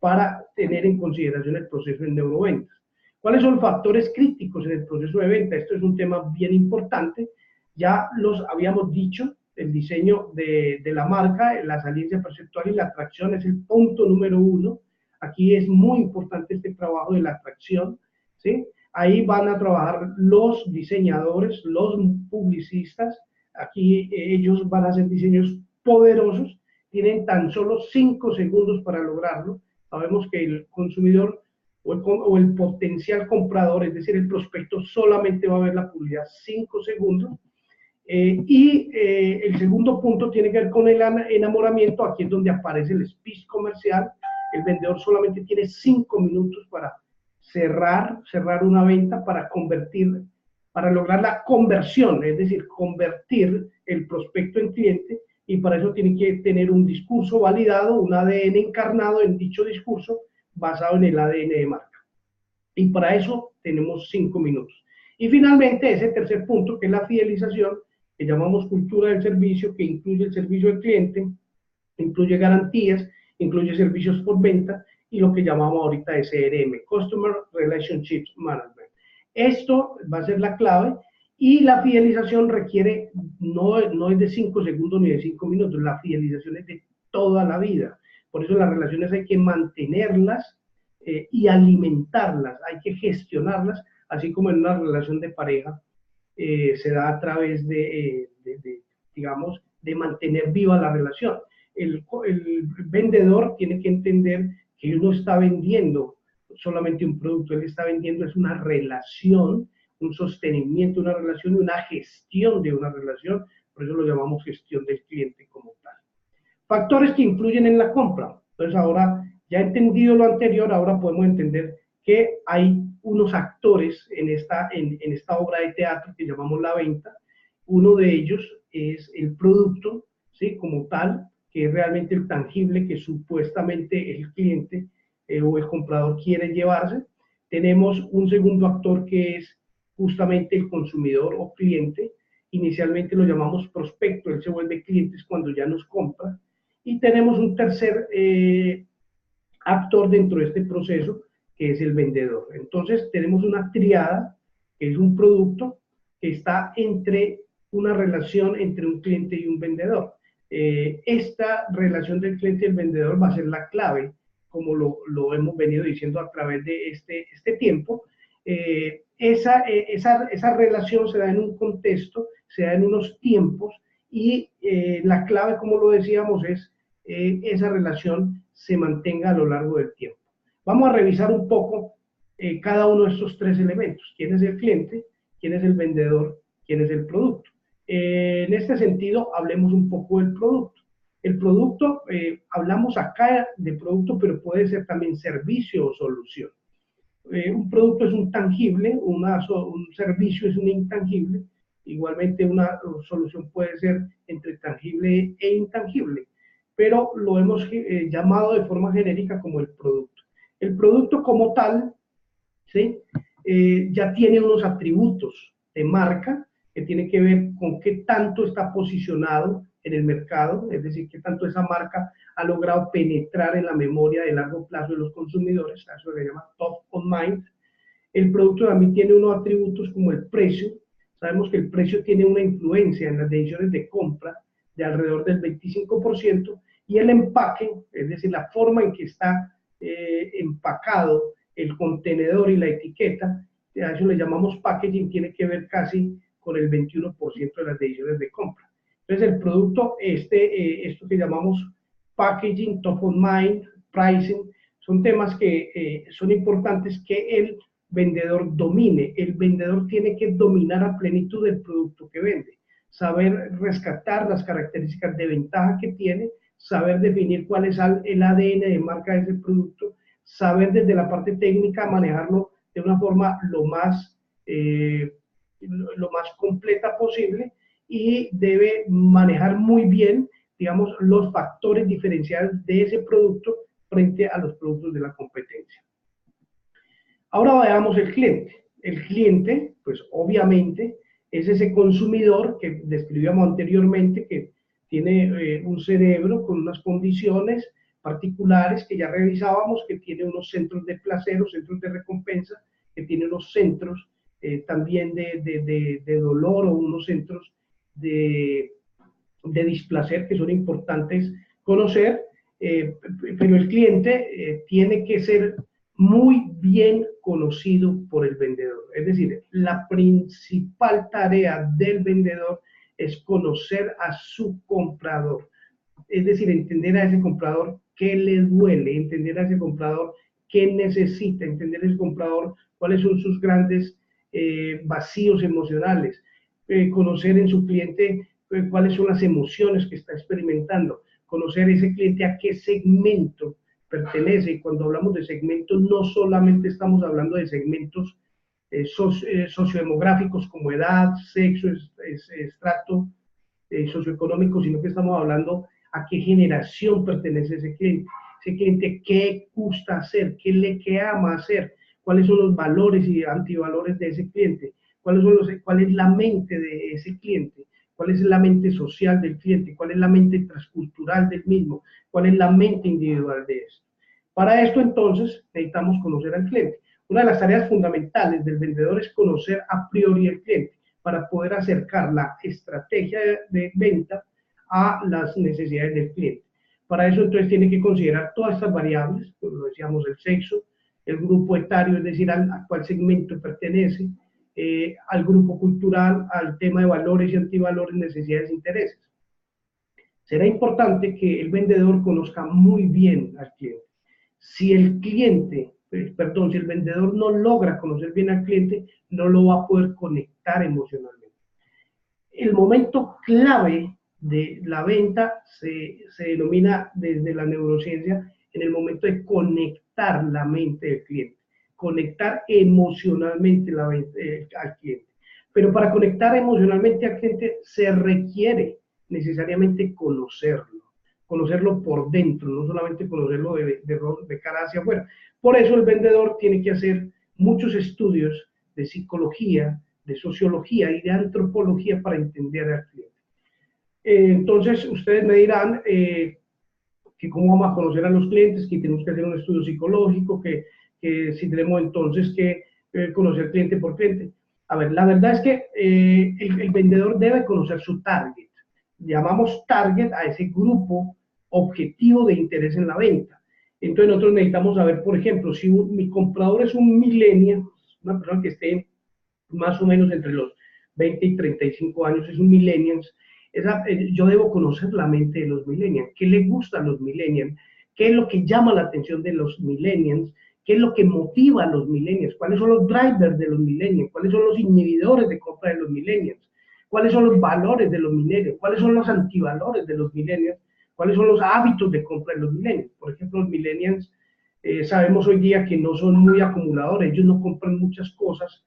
para tener en consideración el proceso de neuroventas. ¿Cuáles son los factores críticos en el proceso de venta? Esto es un tema bien importante. Ya los habíamos dicho, el diseño de la marca, la salida perceptual y la atracción es el punto número 1. Aquí es muy importante este trabajo de la atracción, ¿sí? Ahí van a trabajar los diseñadores, los publicistas. Aquí ellos van a hacer diseños poderosos. Tienen tan solo 5 segundos para lograrlo. Sabemos que el consumidor o el potencial comprador, es decir, el prospecto, solamente va a ver la publicidad 5 segundos. El segundo punto tiene que ver con el enamoramiento. Aquí es donde aparece el speech comercial. El vendedor solamente tiene 5 minutos para cerrar una venta, para lograr la conversión, es decir, convertir el prospecto en cliente, y para eso tiene que tener un discurso validado, un ADN encarnado en dicho discurso, basado en el ADN de marca. Y para eso tenemos 5 minutos. Y finalmente, ese tercer punto, que es la fidelización, que llamamos cultura del servicio, que incluye el servicio al cliente, incluye garantías, incluye servicios por venta y lo que llamamos ahorita CRM, Customer Relationships Management. Esto va a ser la clave, y la fidelización requiere, no es de 5 segundos ni de 5 minutos, la fidelización es de toda la vida. Por eso las relaciones hay que mantenerlas y alimentarlas, hay que gestionarlas, así como en una relación de pareja se da a través digamos, de mantener viva la relación. El vendedor tiene que entender que él no está vendiendo solamente un producto, él está vendiendo es una relación, un sostenimiento de una relación y una gestión de una relación. Por eso lo llamamos gestión del cliente como tal. Factores que influyen en la compra. Entonces ahora, ya entendido lo anterior, ahora podemos entender que hay unos actores en esta obra de teatro que llamamos la venta. Uno de ellos es el producto, ¿sí? Como tal, que es realmente el tangible que supuestamente el cliente o el comprador quiere llevarse. Tenemos un segundo actor que es justamente el consumidor o cliente. Inicialmente lo llamamos prospecto, él se vuelve cliente cuando ya nos compra. Y tenemos un tercer actor dentro de este proceso, que es el vendedor. Entonces tenemos una triada, que es un producto que está entre una relación entre un cliente y un vendedor. Esta relación del cliente y el vendedor va a ser la clave como lo hemos venido diciendo a través de este tiempo. Esa relación se da en un contexto, se da en unos tiempos, y la clave, como lo decíamos, es esa relación se mantenga a lo largo del tiempo. Vamos a revisar un poco cada uno de estos tres elementos. ¿Quién es el cliente? ¿Quién es el vendedor? ¿Quién es el producto? En este sentido, hablemos un poco del producto. El producto, hablamos acá de producto, pero puede ser también servicio o solución. Un producto es un tangible, un servicio es un intangible. Igualmente una solución puede ser entre tangible e intangible, pero lo hemos llamado de forma genérica como el producto. El producto como tal, ¿sí? Ya tiene unos atributos de marca que tienen que ver con qué tanto está posicionado en el mercado, es decir, qué tanto esa marca ha logrado penetrar en la memoria de largo plazo de los consumidores, eso se llama top of mind. El producto también tiene unos atributos como el precio. Sabemos que el precio tiene una influencia en las decisiones de compra de alrededor del 25%, y el empaque, es decir, la forma en que está empacado el contenedor y la etiqueta, a eso le llamamos packaging, tiene que ver casi con el 21% de las decisiones de compra. Entonces el producto, esto que llamamos packaging, top of mind, pricing, son temas que son importantes que el vendedor domine. El vendedor tiene que dominar a plenitud el producto que vende, saber rescatar las características de ventaja que tiene, saber definir cuál es el ADN de marca de ese producto, saber desde la parte técnica manejarlo de una forma lo más completa posible, y debe manejar muy bien, digamos, los factores diferenciales de ese producto frente a los productos de la competencia. Ahora veamos el cliente. El cliente, pues obviamente, es ese consumidor que describíamos anteriormente, que tiene un cerebro con unas condiciones particulares que ya revisábamos, que tiene unos centros de placer o centros de recompensa, que tiene unos centros también de dolor, o unos centros de displacer que son importantes conocer, pero el cliente tiene que ser muy bien conocido por el vendedor. Es decir, la principal tarea del vendedor es conocer a su comprador. Es decir, entender a ese comprador qué le duele, entender a ese comprador qué necesita, entender a ese comprador cuáles son sus grandes vacíos emocionales, conocer en su cliente cuáles son las emociones que está experimentando, conocer ese cliente a qué segmento pertenece. Y cuando hablamos de segmentos, no solamente estamos hablando de segmentos sociodemográficos como edad, sexo, estrato socioeconómico, sino que estamos hablando a qué generación pertenece ese cliente qué gusta hacer, qué ama hacer, cuáles son los valores y antivalores de ese cliente, cuál es la mente de ese cliente, cuál es la mente social del cliente, cuál es la mente transcultural del mismo, cuál es la mente individual de esto. Para esto, entonces, necesitamos conocer al cliente. Una de las tareas fundamentales del vendedor es conocer a priori al cliente, para poder acercar la estrategia de venta a las necesidades del cliente. Para eso, entonces, tiene que considerar todas estas variables, como lo decíamos, el sexo, el grupo etario, es decir, a cuál segmento pertenece, al grupo cultural, al tema de valores y antivalores, necesidades e intereses. Será importante que el vendedor conozca muy bien al cliente. Si el vendedor no logra conocer bien al cliente, no lo va a poder conectar emocionalmente. El momento clave de la venta se denomina desde la neurociencia en el momento de conectar la mente del cliente, conectar emocionalmente al cliente. Pero para conectar emocionalmente al cliente se requiere necesariamente conocerlo por dentro, no solamente conocerlo de cara hacia afuera. Por eso el vendedor tiene que hacer muchos estudios de psicología, de sociología y de antropología para entender al cliente. Entonces, ustedes me dirán que cómo vamos a conocer a los clientes, que tenemos que hacer un estudio psicológico, que si tenemos entonces que conocer cliente por cliente. A ver, la verdad es que el vendedor debe conocer su target. Llamamos target a ese grupo objetivo de interés en la venta. Entonces nosotros necesitamos saber, por ejemplo, si mi comprador es un millennial, una persona que esté más o menos entre los 20 y 35 años, es un millennial, yo debo conocer la mente de los millennials, qué les gusta a los millennials, qué es lo que llama la atención de los millennials, qué es lo que motiva a los millennials, cuáles son los drivers de los millennials, cuáles son los inhibidores de compra de los millennials, cuáles son los valores de los millennials, cuáles son los antivalores de los millennials, cuáles son los hábitos de compra de los millennials. Por ejemplo, los millennials sabemos hoy día que no son muy acumuladores, ellos no compran muchas cosas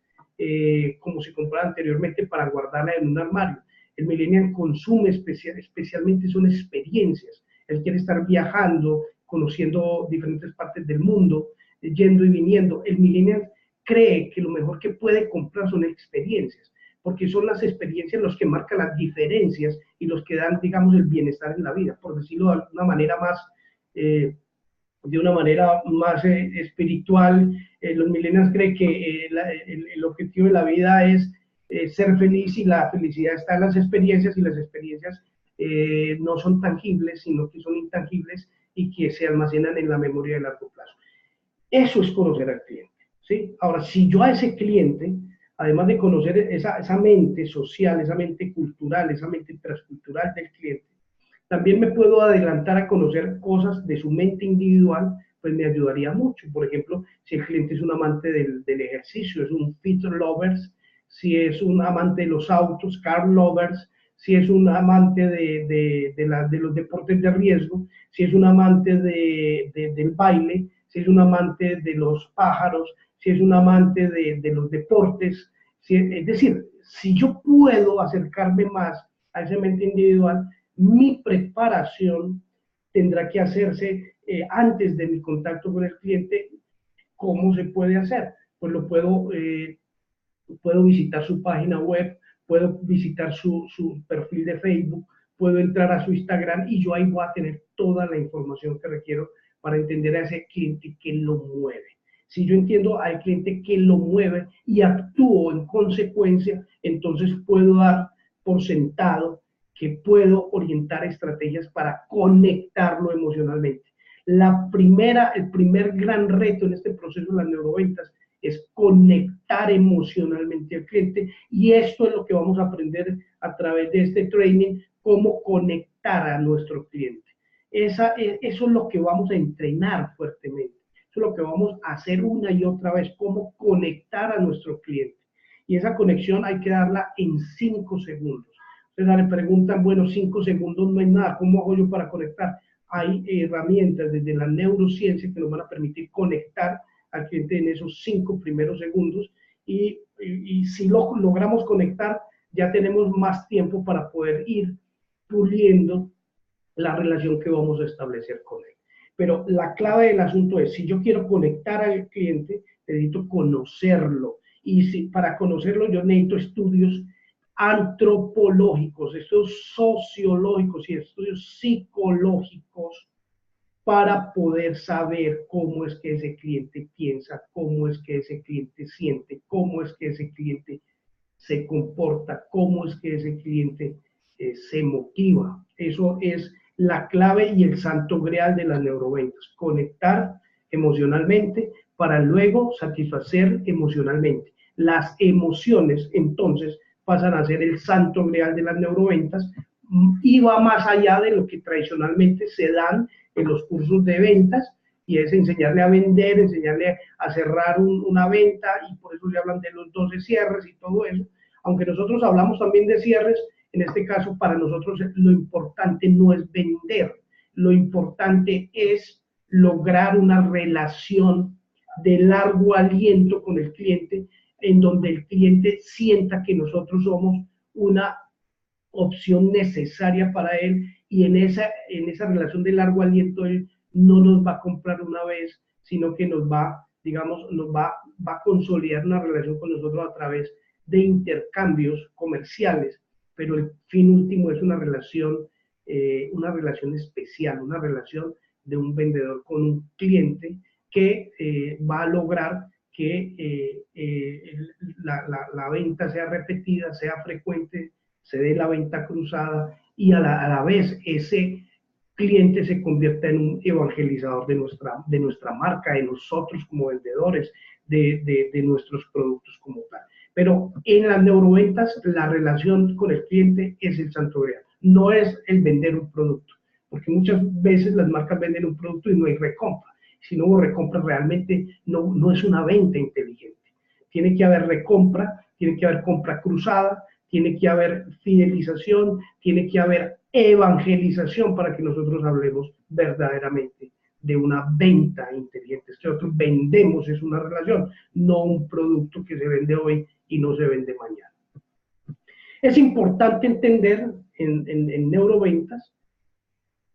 como se compraba anteriormente para guardarla en un armario. El millennial consume especialmente son experiencias. Él quiere estar viajando, conociendo diferentes partes del mundo, yendo y viniendo. El millennial cree que lo mejor que puede comprar son experiencias, porque son las experiencias los que marcan las diferencias y los que dan, digamos, el bienestar en la vida, por decirlo de una manera más espiritual. Los millennials creen que el objetivo de la vida es ser feliz, y la felicidad está en las experiencias, y las experiencias no son tangibles, sino que son intangibles y que se almacenan en la memoria de largo plazo. Eso es conocer al cliente, ¿sí? Ahora, si yo a ese cliente, además de conocer esa mente social, esa mente cultural, esa mente transcultural del cliente, también me puedo adelantar a conocer cosas de su mente individual, pues me ayudaría mucho. Por ejemplo, si el cliente es un amante del ejercicio, es un fit lovers, si es un amante de los autos, car lovers, si es un amante de los deportes de riesgo, si es un amante del baile, si es un amante de los pájaros, si es un amante de los deportes. Es decir, si yo puedo acercarme más a esa mente individual, mi preparación tendrá que hacerse antes de mi contacto con el cliente. ¿Cómo se puede hacer? Pues puedo visitar su página web, puedo visitar su perfil de Facebook, puedo entrar a su Instagram, y yo ahí voy a tener toda la información que requiero para entender a ese cliente que lo mueve. Si yo entiendo al cliente que lo mueve y actúo en consecuencia, entonces puedo dar por sentado que puedo orientar estrategias para conectarlo emocionalmente. El primer gran reto en este proceso de las neuroventas es conectar emocionalmente al cliente, y esto es lo que vamos a aprender a través de este training, cómo conectar a nuestro cliente. Eso es lo que vamos a entrenar fuertemente, eso es lo que vamos a hacer una y otra vez, cómo conectar a nuestro cliente. Y esa conexión hay que darla en 5 segundos. Entonces le preguntan, bueno, 5 segundos no es nada, ¿cómo hago yo para conectar? Hay herramientas desde la neurociencia que nos van a permitir conectar al cliente en esos 5 primeros segundos, y si lo logramos conectar, ya tenemos más tiempo para poder ir puliendo la relación que vamos a establecer con él. Pero la clave del asunto es, si yo quiero conectar al cliente, necesito conocerlo, y para conocerlo yo necesito estudios antropológicos, estudios sociológicos y estudios psicológicos para poder saber cómo es que ese cliente piensa, cómo es que ese cliente siente, cómo es que ese cliente se comporta, cómo es que ese cliente se motiva. Eso es la clave y el santo grial de las neuroventas: conectar emocionalmente para luego satisfacer emocionalmente. Las emociones entonces pasan a ser el santo grial de las neuroventas, y va más allá de lo que tradicionalmente se dan en los cursos de ventas, y es enseñarle a vender, enseñarle a cerrar una venta, y por eso le hablan de los 12 cierres y todo eso. Aunque nosotros hablamos también de cierres, en este caso para nosotros lo importante no es vender, lo importante es lograr una relación de largo aliento con el cliente, en donde el cliente sienta que nosotros somos una opción necesaria para él, y en esa relación de largo aliento él no nos va a comprar una vez, sino que nos va a consolidar una relación con nosotros a través de intercambios comerciales, pero el fin último es una relación especial, una relación de un vendedor con un cliente que va a lograr que la venta sea repetida, sea frecuente, se dé la venta cruzada, y a la vez ese cliente se convierta en un evangelizador de nuestra marca, de nosotros como vendedores, de nuestros productos como tal. Pero en las neuroventas, la relación con el cliente es el santo grial, no es el vender un producto, porque muchas veces las marcas venden un producto y no hay recompra. Si no hubo recompra, realmente no es una venta inteligente. Tiene que haber recompra, tiene que haber compra cruzada, tiene que haber fidelización, tiene que haber evangelización para que nosotros hablemos verdaderamente de una venta inteligente. Nosotros vendemos, es una relación, no un producto que se vende hoy y no se vende mañana. Es importante entender en neuroventas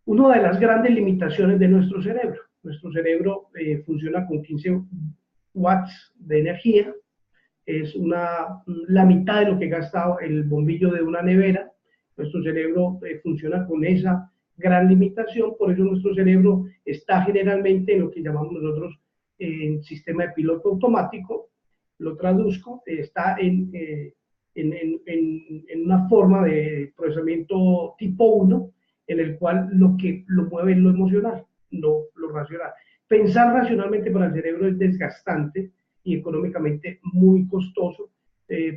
una de las grandes limitaciones de nuestro cerebro. Nuestro cerebro funciona con 15 watts de energía, es la mitad de lo que gasta el bombillo de una nevera. Nuestro cerebro funciona con esa gran limitación, por eso nuestro cerebro está generalmente en lo que llamamos nosotros en sistema de piloto automático, lo traduzco, está en una forma de procesamiento tipo 1, en el cual lo que lo mueve es lo emocional, no lo racional. Pensar racionalmente para el cerebro es desgastante y económicamente muy costoso,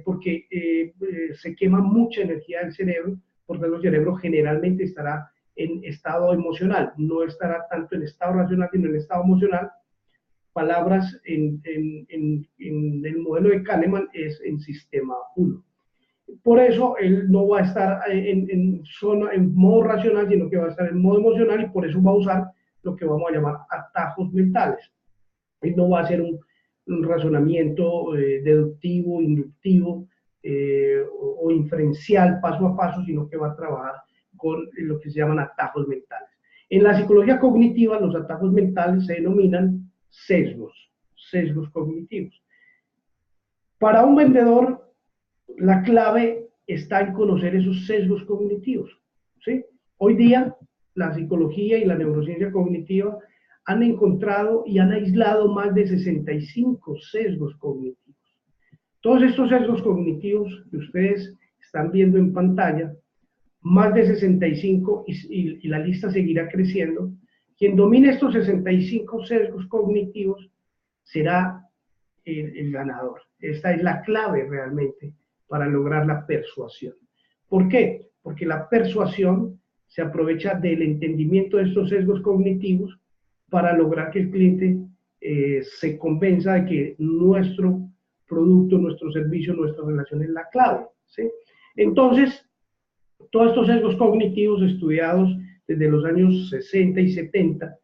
porque se quema mucha energía del cerebro, porque el cerebro generalmente estará en estado emocional, no estará tanto en estado racional, sino en estado emocional. Palabras en el modelo de Kahneman es en sistema 1. Por eso él no va a estar en modo racional, sino que va a estar en modo emocional, y por eso va a usar lo que vamos a llamar atajos mentales. Él no va a hacer un razonamiento deductivo, inductivo o inferencial paso a paso, sino que va a trabajar con lo que se llaman atajos mentales. En la psicología cognitiva, los atajos mentales se denominan sesgos cognitivos. Para un vendedor, la clave está en conocer esos sesgos cognitivos, ¿sí? Hoy día, la psicología y la neurociencia cognitiva han encontrado y han aislado más de 65 sesgos cognitivos. Todos estos sesgos cognitivos que ustedes están viendo en pantalla, más de 65, y la lista seguirá creciendo. Quien domine estos 65 sesgos cognitivos será el ganador. Esta es la clave realmente para lograr la persuasión. ¿Por qué? Porque la persuasión se aprovecha del entendimiento de estos sesgos cognitivos para lograr que el cliente se convenza de que nuestro producto, nuestro servicio, nuestra relación es la clave, ¿sí? Entonces, todos estos sesgos cognitivos estudiados desde los años 60 y 70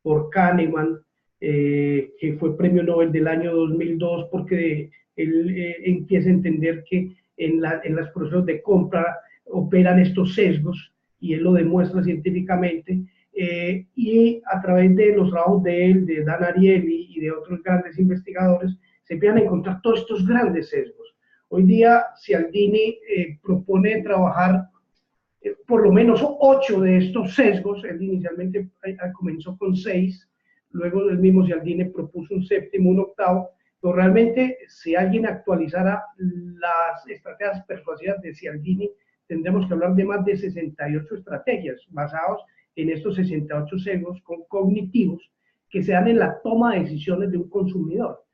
por Kahneman, que fue premio Nobel del año 2002, porque él empieza a entender que en los procesos de compra operan estos sesgos, y él lo demuestra científicamente, y a través de los trabajos de él, de Dan Ariely y de otros grandes investigadores, se empiezan a encontrar todos estos grandes sesgos. Hoy día Cialdini propone trabajar por lo menos 8 de estos sesgos. Él inicialmente comenzó con 6, luego el mismo Cialdini propuso un séptimo, un octavo, pero realmente si alguien actualizara las estrategias persuasivas de Cialdini, tendremos que hablar de más de 68 estrategias basadas en estos 68 sesgos cognitivos que se dan en la toma de decisiones de un consumidor.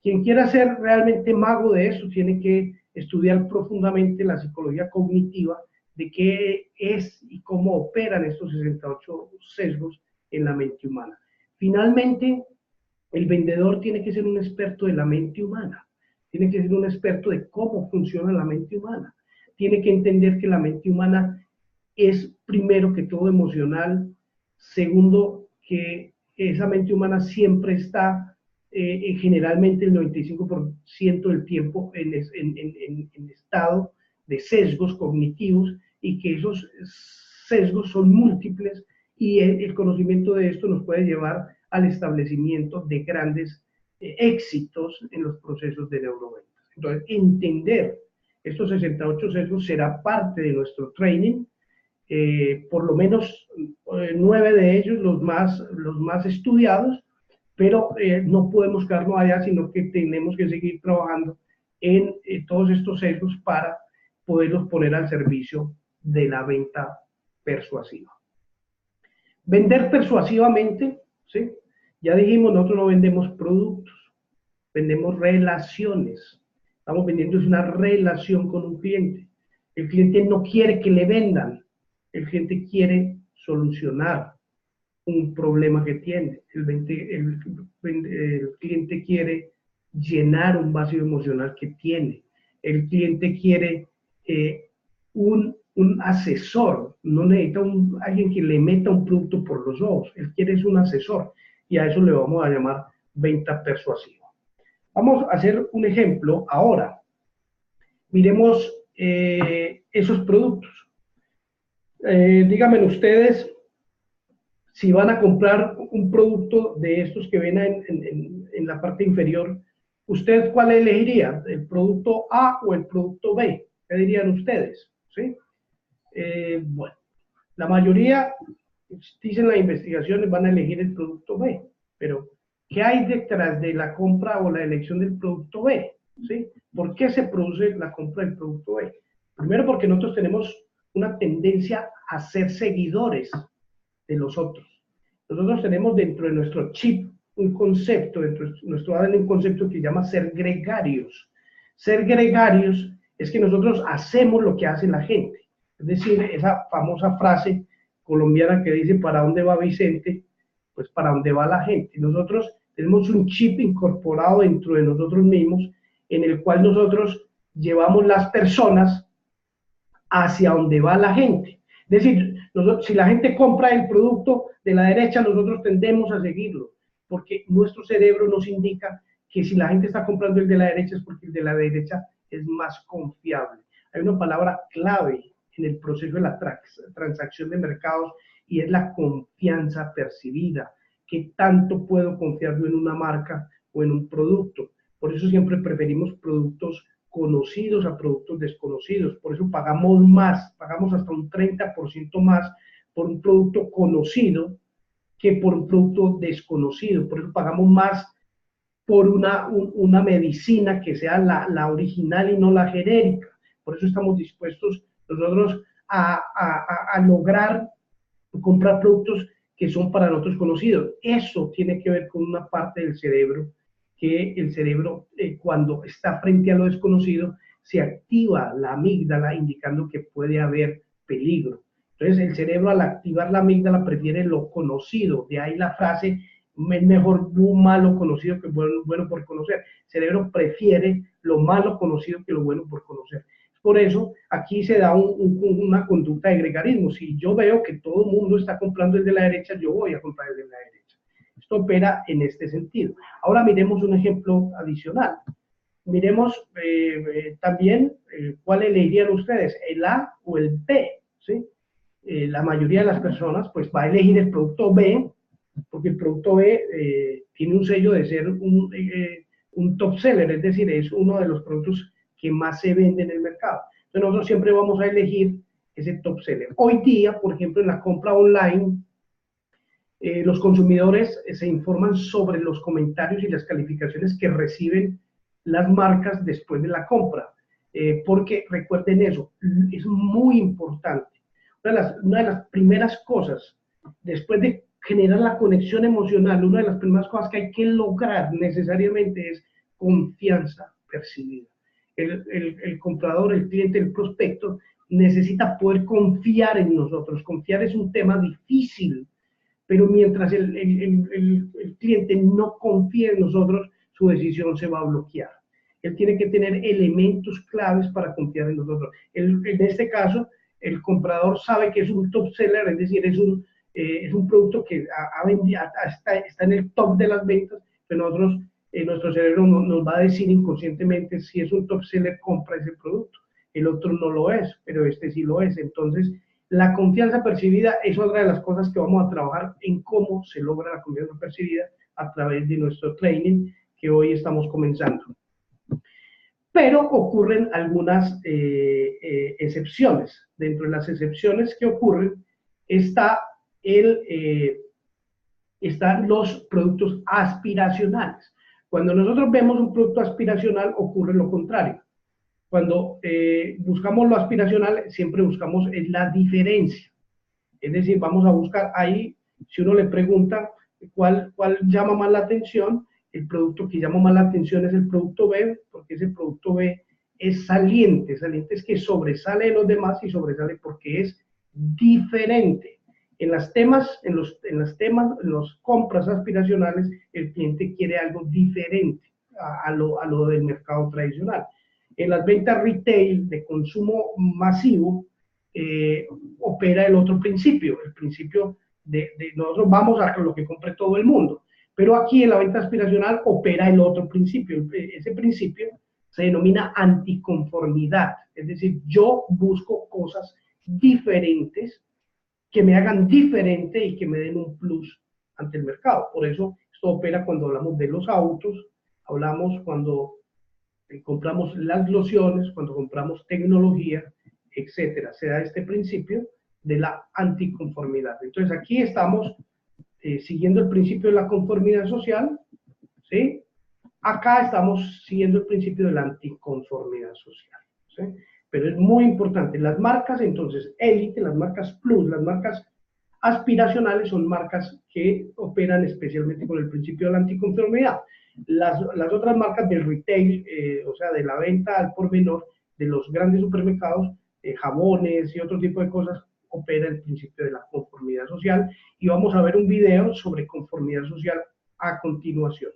Quien quiera ser realmente mago de eso tiene que estudiar profundamente la psicología cognitiva, de qué es y cómo operan estos 68 sesgos en la mente humana. Finalmente, el vendedor tiene que ser un experto de la mente humana, tiene que ser un experto de cómo funciona la mente humana, tiene que entender que la mente humana es primero que todo emocional, segundo que esa mente humana siempre está generalmente el 95% del tiempo en estado de sesgos cognitivos, y que esos sesgos son múltiples, y el conocimiento de esto nos puede llevar al establecimiento de grandes éxitos en los procesos de neuroventas. Entonces, entender estos 68 sesgos será parte de nuestro training, por lo menos 9 de ellos, los más estudiados, pero no podemos quedarnos allá, sino que tenemos que seguir trabajando en todos estos sesgos para poderlos poner al servicio de la venta persuasiva. Vender persuasivamente, ¿sí? Ya dijimos, nosotros no vendemos productos, vendemos relaciones. Estamos vendiendo es una relación con un cliente. El cliente no quiere que le vendan, el cliente quiere solucionar un problema que tiene. El cliente quiere llenar un vacío emocional que tiene. El cliente quiere un asesor, no necesita alguien que le meta un producto por los ojos, él quiere es un asesor y a eso le vamos a llamar venta persuasiva. Vamos a hacer un ejemplo ahora. Miremos esos productos. Díganme ustedes si van a comprar un producto de estos que ven en la parte inferior, ¿usted cuál elegiría? ¿El producto A o el producto B? ¿Qué dirían ustedes? ¿Sí? Bueno, la mayoría, dicen las investigaciones, van a elegir el producto B, pero ¿qué hay detrás de la compra o la elección del producto B? ¿Sí? ¿Por qué se produce la compra del producto B? Primero porque nosotros tenemos una tendencia a ser seguidores de los otros. Nosotros tenemos dentro de nuestro chip un concepto, dentro de nuestro ADN un concepto que se llama ser gregarios. Ser gregarios es que nosotros hacemos lo que hace la gente. Es decir, esa famosa frase colombiana que dice, ¿para dónde va Vicente? Pues para dónde va la gente. Nosotros tenemos un chip incorporado dentro de nosotros mismos en el cual nosotros llevamos las personas hacia donde va la gente. Es decir, si la gente compra el producto de la derecha, nosotros tendemos a seguirlo, porque nuestro cerebro nos indica que si la gente está comprando el de la derecha es porque el de la derecha es más confiable. Hay una palabra clave en el proceso de la transacción de mercados y es la confianza percibida. ¿Qué tanto puedo confiar yo en una marca o en un producto? Por eso siempre preferimos productos conocidos a productos desconocidos. Por eso pagamos más, pagamos hasta un 30% más por un producto conocido que por un producto desconocido. Por eso pagamos más por una medicina que sea la original y no la genérica. Por eso estamos dispuestos nosotros a lograr comprar productos que son para nosotros conocidos. Eso tiene que ver con una parte del cerebro, que el cerebro cuando está frente a lo desconocido se activa la amígdala indicando que puede haber peligro. Entonces el cerebro al activar la amígdala prefiere lo conocido, de ahí la frase es mejor un malo conocido que bueno por conocer. El cerebro prefiere lo malo conocido que lo bueno por conocer. Por eso aquí se da una conducta de gregarismo. Si yo veo que todo el mundo está comprando el de la derecha, yo voy a comprar el de la derecha. Esto opera en este sentido. Ahora miremos un ejemplo adicional. Miremos también cuál elegirían ustedes, el A o el B, ¿sí? La mayoría de las personas pues va a elegir el producto B, porque el producto B tiene un sello de ser un top seller, es decir, es uno de los productos que más se vende en el mercado. Entonces nosotros siempre vamos a elegir ese top seller. Hoy día, por ejemplo, en la compra online, los consumidores se informan sobre los comentarios y las calificaciones que reciben las marcas después de la compra, porque recuerden eso, es muy importante. Una de las primeras cosas, después de generar la conexión emocional, una de las primeras cosas que hay que lograr necesariamente es confianza percibida. El comprador, el cliente, el prospecto necesita poder confiar en nosotros. Confiar es un tema difícil, pero mientras el cliente no confíe en nosotros, su decisión se va a bloquear. Él tiene que tener elementos claves para confiar en nosotros. En este caso, el comprador sabe que es un top seller, es decir, es un producto que está en el top de las ventas, pero nosotros, nuestro cerebro nos va a decir inconscientemente si es un top seller, compra ese producto. El otro no lo es, pero este sí lo es. Entonces, la confianza percibida es otra de las cosas que vamos a trabajar en cómo se logra la confianza percibida a través de nuestro training que hoy estamos comenzando. Pero ocurren algunas excepciones. Dentro de las excepciones que ocurren están los productos aspiracionales. Cuando nosotros vemos un producto aspiracional ocurre lo contrario. Cuando buscamos lo aspiracional siempre buscamos la diferencia. Es decir, vamos a buscar ahí Si uno le pregunta cuál llama más la atención, el producto que llama más la atención es el producto B, porque ese producto B es saliente. Saliente es que sobresale de los demás y sobresale porque es diferente. En las compras aspiracionales, el cliente quiere algo diferente a lo del mercado tradicional. En las ventas retail de consumo masivo, opera el otro principio, el principio de nosotros vamos a lo que compre todo el mundo. Pero aquí en la venta aspiracional opera el otro principio. Ese principio se denomina anticonformidad. Es decir, yo busco cosas diferentes que me hagan diferente y que me den un plus ante el mercado. Por eso esto opera cuando hablamos de los autos, hablamos cuando compramos las lociones, cuando compramos tecnología, etcétera. Se da este principio de la anticonformidad. Entonces aquí estamos siguiendo el principio de la conformidad social, ¿sí? Acá estamos siguiendo el principio de la anticonformidad social, ¿sí? Pero es muy importante, las marcas entonces élite, las marcas plus, las marcas aspiracionales son marcas que operan especialmente con el principio de la anticonformidad. Las otras marcas del retail, o sea, de la venta al por menor, de los grandes supermercados, jabones y otro tipo de cosas, opera el principio de la conformidad social, y vamos a ver un video sobre conformidad social a continuación.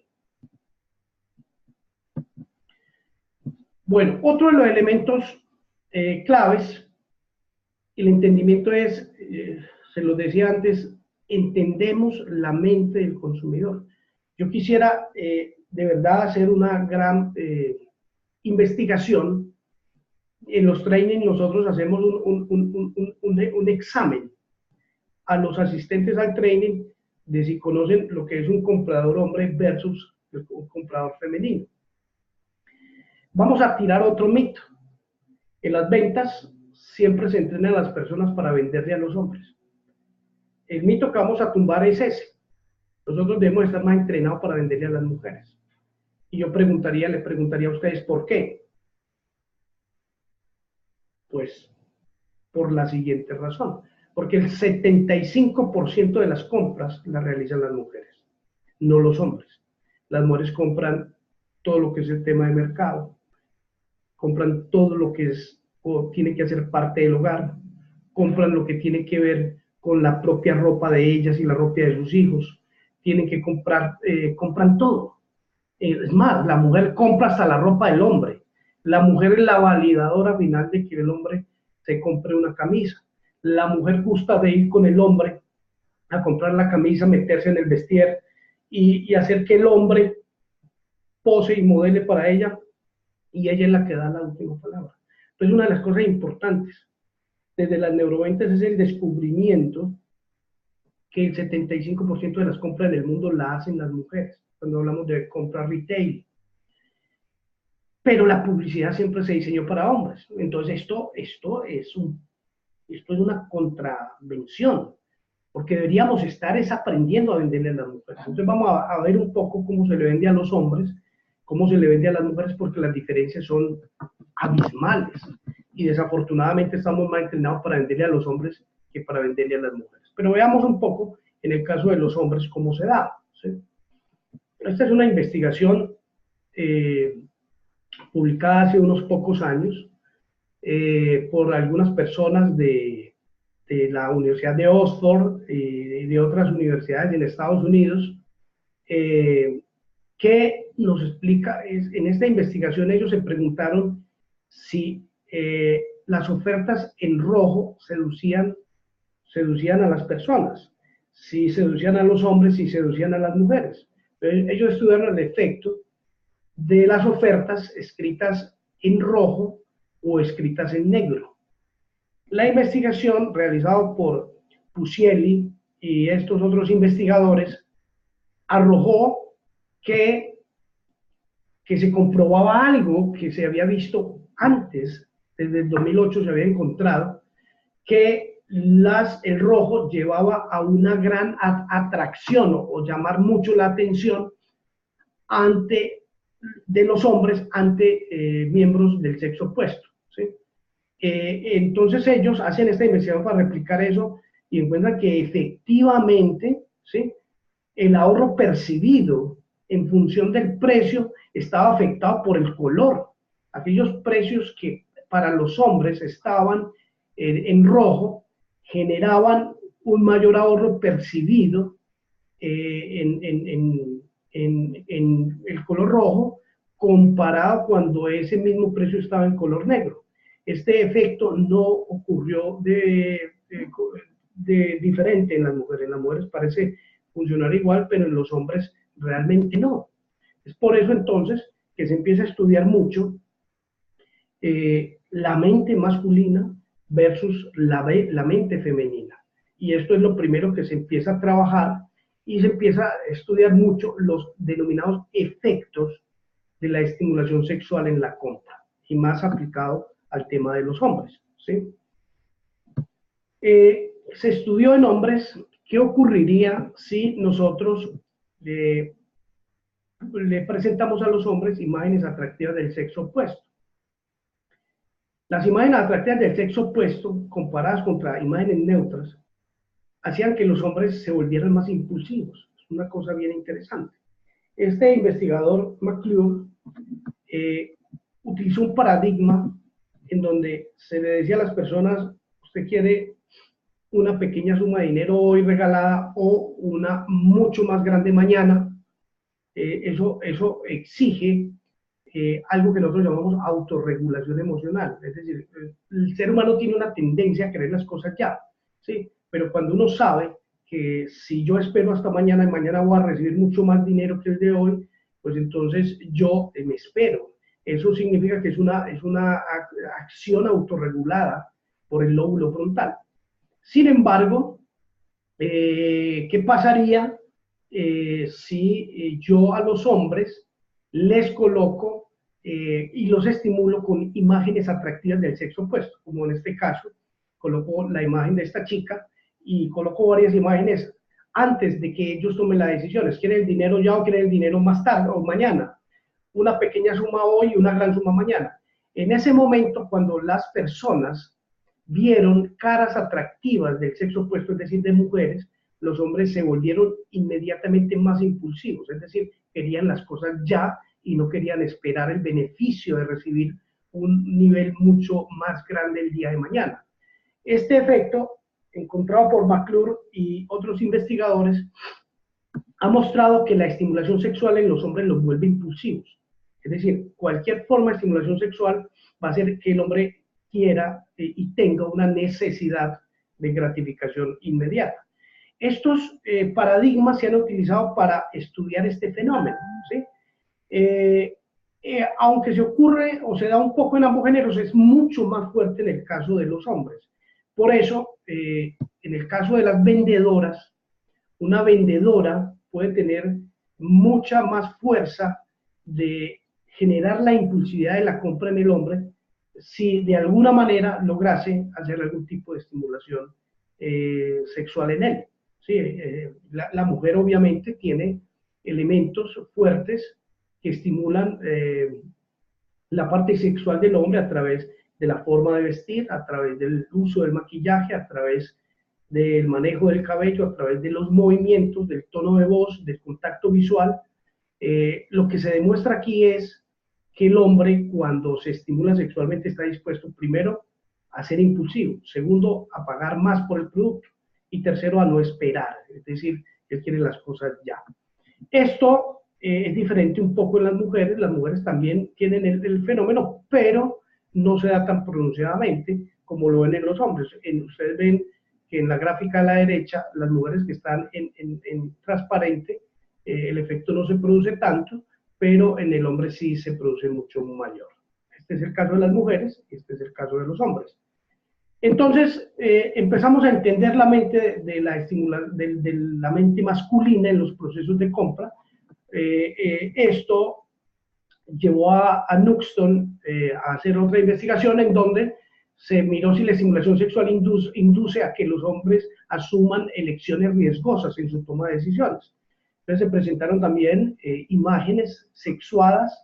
Bueno, otro de los elementos claves, el entendimiento es, se los decía antes, entendemos la mente del consumidor. Yo quisiera de verdad hacer una gran investigación. En los trainings nosotros hacemos un examen a los asistentes al training de si conocen lo que es un comprador hombre versus un comprador femenino. Vamos a tirar otro mito. En las ventas siempre se entrenan a las personas para venderle a los hombres. El mito que vamos a tumbar es ese. Nosotros debemos estar más entrenados para venderle a las mujeres. Y yo le preguntaría a ustedes, ¿por qué? Pues por la siguiente razón. Porque el 75% de las compras las realizan las mujeres, no los hombres. Las mujeres compran todo lo que es el tema de mercado, compran todo lo que es o tiene que hacer parte del hogar, compran lo que tiene que ver con la propia ropa de ellas y la ropa de sus hijos, tienen que comprar, compran todo. Es más, la mujer compra hasta la ropa del hombre. La mujer es la validadora final de que el hombre se compre una camisa. La mujer gusta de ir con el hombre a comprar la camisa, meterse en el vestier y hacer que el hombre pose y modele para ella, y ella es la que da la última palabra. Entonces, una de las cosas importantes desde las neuroventas es el descubrimiento que el 75% de las compras del mundo la hacen las mujeres, cuando hablamos de compra retail. Pero la publicidad siempre se diseñó para hombres. Entonces, esto es una contravención, porque deberíamos estar aprendiendo a venderle a las mujeres. Entonces, vamos a ver un poco cómo se le vende a los hombres, cómo se le vende a las mujeres, porque las diferencias son abismales. Y desafortunadamente estamos más entrenados para venderle a los hombres que para venderle a las mujeres. Pero veamos un poco, en el caso de los hombres, cómo se da, ¿sí? Esta es una investigación publicada hace unos pocos años por algunas personas de la Universidad de Oxford y de otras universidades en Estados Unidos, que nos explica, en esta investigación ellos se preguntaron si las ofertas en rojo seducían a las personas, si seducían a los hombres, si seducían a las mujeres. Ellos estudiaron el efecto de las ofertas escritas en rojo o escritas en negro. La investigación realizada por Puccielli y estos otros investigadores arrojó que se comprobaba algo que se había visto antes, desde el 2008 se había encontrado, que el rojo llevaba a una gran atracción o llamar mucho la atención de los hombres ante miembros del sexo opuesto, ¿sí? Entonces ellos hacen esta investigación para replicar eso y encuentran que efectivamente, ¿sí?, el ahorro percibido en función del precio estaba afectado por el color. Aquellos precios que para los hombres estaban en rojo generaban un mayor ahorro percibido en el color rojo comparado cuando ese mismo precio estaba en color negro. Este efecto no ocurrió de diferente en las mujeres. En las mujeres parece funcionar igual, pero en los hombres realmente no. Es por eso entonces que se empieza a estudiar mucho la mente masculina versus la mente femenina. Y esto es lo primero que se empieza a trabajar y se empieza a estudiar mucho los denominados efectos de la estimulación sexual en la compra, y más aplicado al tema de los hombres, ¿sí? Se estudió en hombres qué ocurriría si nosotros le presentamos a los hombres imágenes atractivas del sexo opuesto. Las imágenes atractivas del sexo opuesto, comparadas contra imágenes neutras, hacían que los hombres se volvieran más impulsivos. Es una cosa bien interesante. Este investigador, McClure, utilizó un paradigma en donde se le decía a las personas: usted quiere una pequeña suma de dinero hoy regalada o una mucho más grande mañana. Eso exige algo que nosotros llamamos autorregulación emocional. Es decir, el ser humano tiene una tendencia a querer las cosas ya, ¿sí? Pero cuando uno sabe que si yo espero hasta mañana y mañana voy a recibir mucho más dinero que el de hoy, pues entonces yo me espero. Eso significa que es una acción autorregulada por el lóbulo frontal. Sin embargo, ¿qué pasaría si yo a los hombres les coloco y los estimulo con imágenes atractivas del sexo opuesto? Como en este caso, coloco la imagen de esta chica y coloco varias imágenes antes de que ellos tomen las decisiones. ¿Quieren el dinero ya o quieren el dinero más tarde o mañana? Una pequeña suma hoy y una gran suma mañana. En ese momento, cuando las personas vieron caras atractivas del sexo opuesto, es decir, de mujeres, los hombres se volvieron inmediatamente más impulsivos, es decir, querían las cosas ya y no querían esperar el beneficio de recibir un nivel mucho más grande el día de mañana. Este efecto, encontrado por McClure y otros investigadores, ha mostrado que la estimulación sexual en los hombres los vuelve impulsivos. Es decir, cualquier forma de estimulación sexual va a hacer que el hombre quiera y tenga una necesidad de gratificación inmediata. Estos paradigmas se han utilizado para estudiar este fenómeno, ¿sí? Aunque se ocurre o se da un poco en ambos géneros, es mucho más fuerte en el caso de los hombres. Por eso, en el caso de las vendedoras, una vendedora puede tener mucha más fuerza de generar la impulsividad de la compra en el hombre si de alguna manera lograse hacer algún tipo de estimulación sexual en él. Sí, la mujer obviamente tiene elementos fuertes que estimulan la parte sexual del hombre a través de la forma de vestir, a través del uso del maquillaje, a través del manejo del cabello, a través de los movimientos, del tono de voz, del contacto visual. Lo que se demuestra aquí es que el hombre, cuando se estimula sexualmente, está dispuesto, primero, a ser impulsivo, segundo, a pagar más por el producto, y tercero, a no esperar, es decir, él quiere las cosas ya. Esto es diferente un poco en las mujeres también tienen el fenómeno, pero no se da tan pronunciadamente como lo ven en los hombres. Ustedes ven que en la gráfica a la derecha, las mujeres que están en transparente, el efecto no se produce tanto, pero en el hombre sí se produce mucho mayor. Este es el caso de las mujeres, este es el caso de los hombres. Entonces, empezamos a entender la mente de la mente masculina en los procesos de compra. Esto llevó a Knutsson a hacer otra investigación en donde se miró si la estimulación sexual induce a que los hombres asuman elecciones riesgosas en su toma de decisiones. Entonces se presentaron también imágenes sexuadas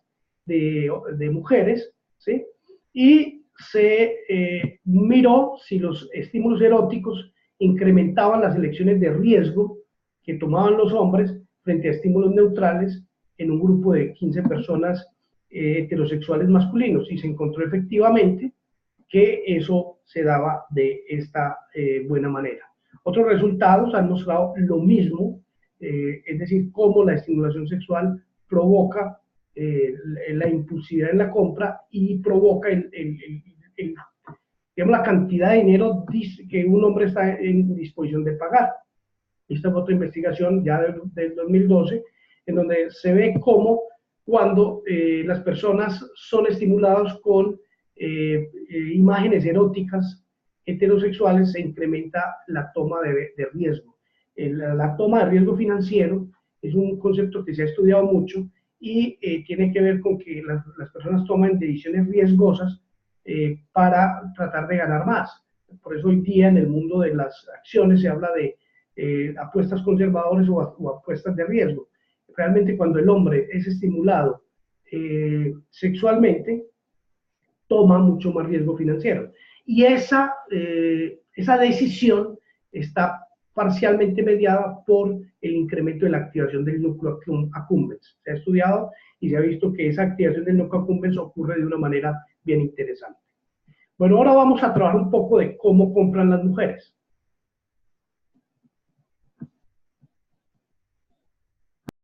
de mujeres, ¿sí? Y se miró si los estímulos eróticos incrementaban las elecciones de riesgo que tomaban los hombres frente a estímulos neutrales en un grupo de 15 personas heterosexuales masculinos, y se encontró efectivamente que eso se daba de esta buena manera. Otros resultados han mostrado lo mismo, es decir, cómo la estimulación sexual provoca la impulsividad en la compra y provoca digamos, la cantidad de dinero que un hombre está en disposición de pagar. Esta fue otra investigación ya del 2012, en donde se ve cómo cuando las personas son estimuladas con imágenes eróticas heterosexuales, se incrementa la toma de riesgo. La toma de riesgo financiero es un concepto que se ha estudiado mucho y tiene que ver con que las personas toman decisiones riesgosas para tratar de ganar más. Por eso hoy día en el mundo de las acciones se habla de apuestas conservadoras o apuestas de riesgo. Realmente cuando el hombre es estimulado sexualmente, toma mucho más riesgo financiero. Y esa decisión está parcialmente mediada por el incremento de la activación del núcleo accumbens. Se ha estudiado y se ha visto que esa activación del núcleo accumbens ocurre de una manera bien interesante. Bueno, ahora vamos a trabajar un poco de cómo compran las mujeres.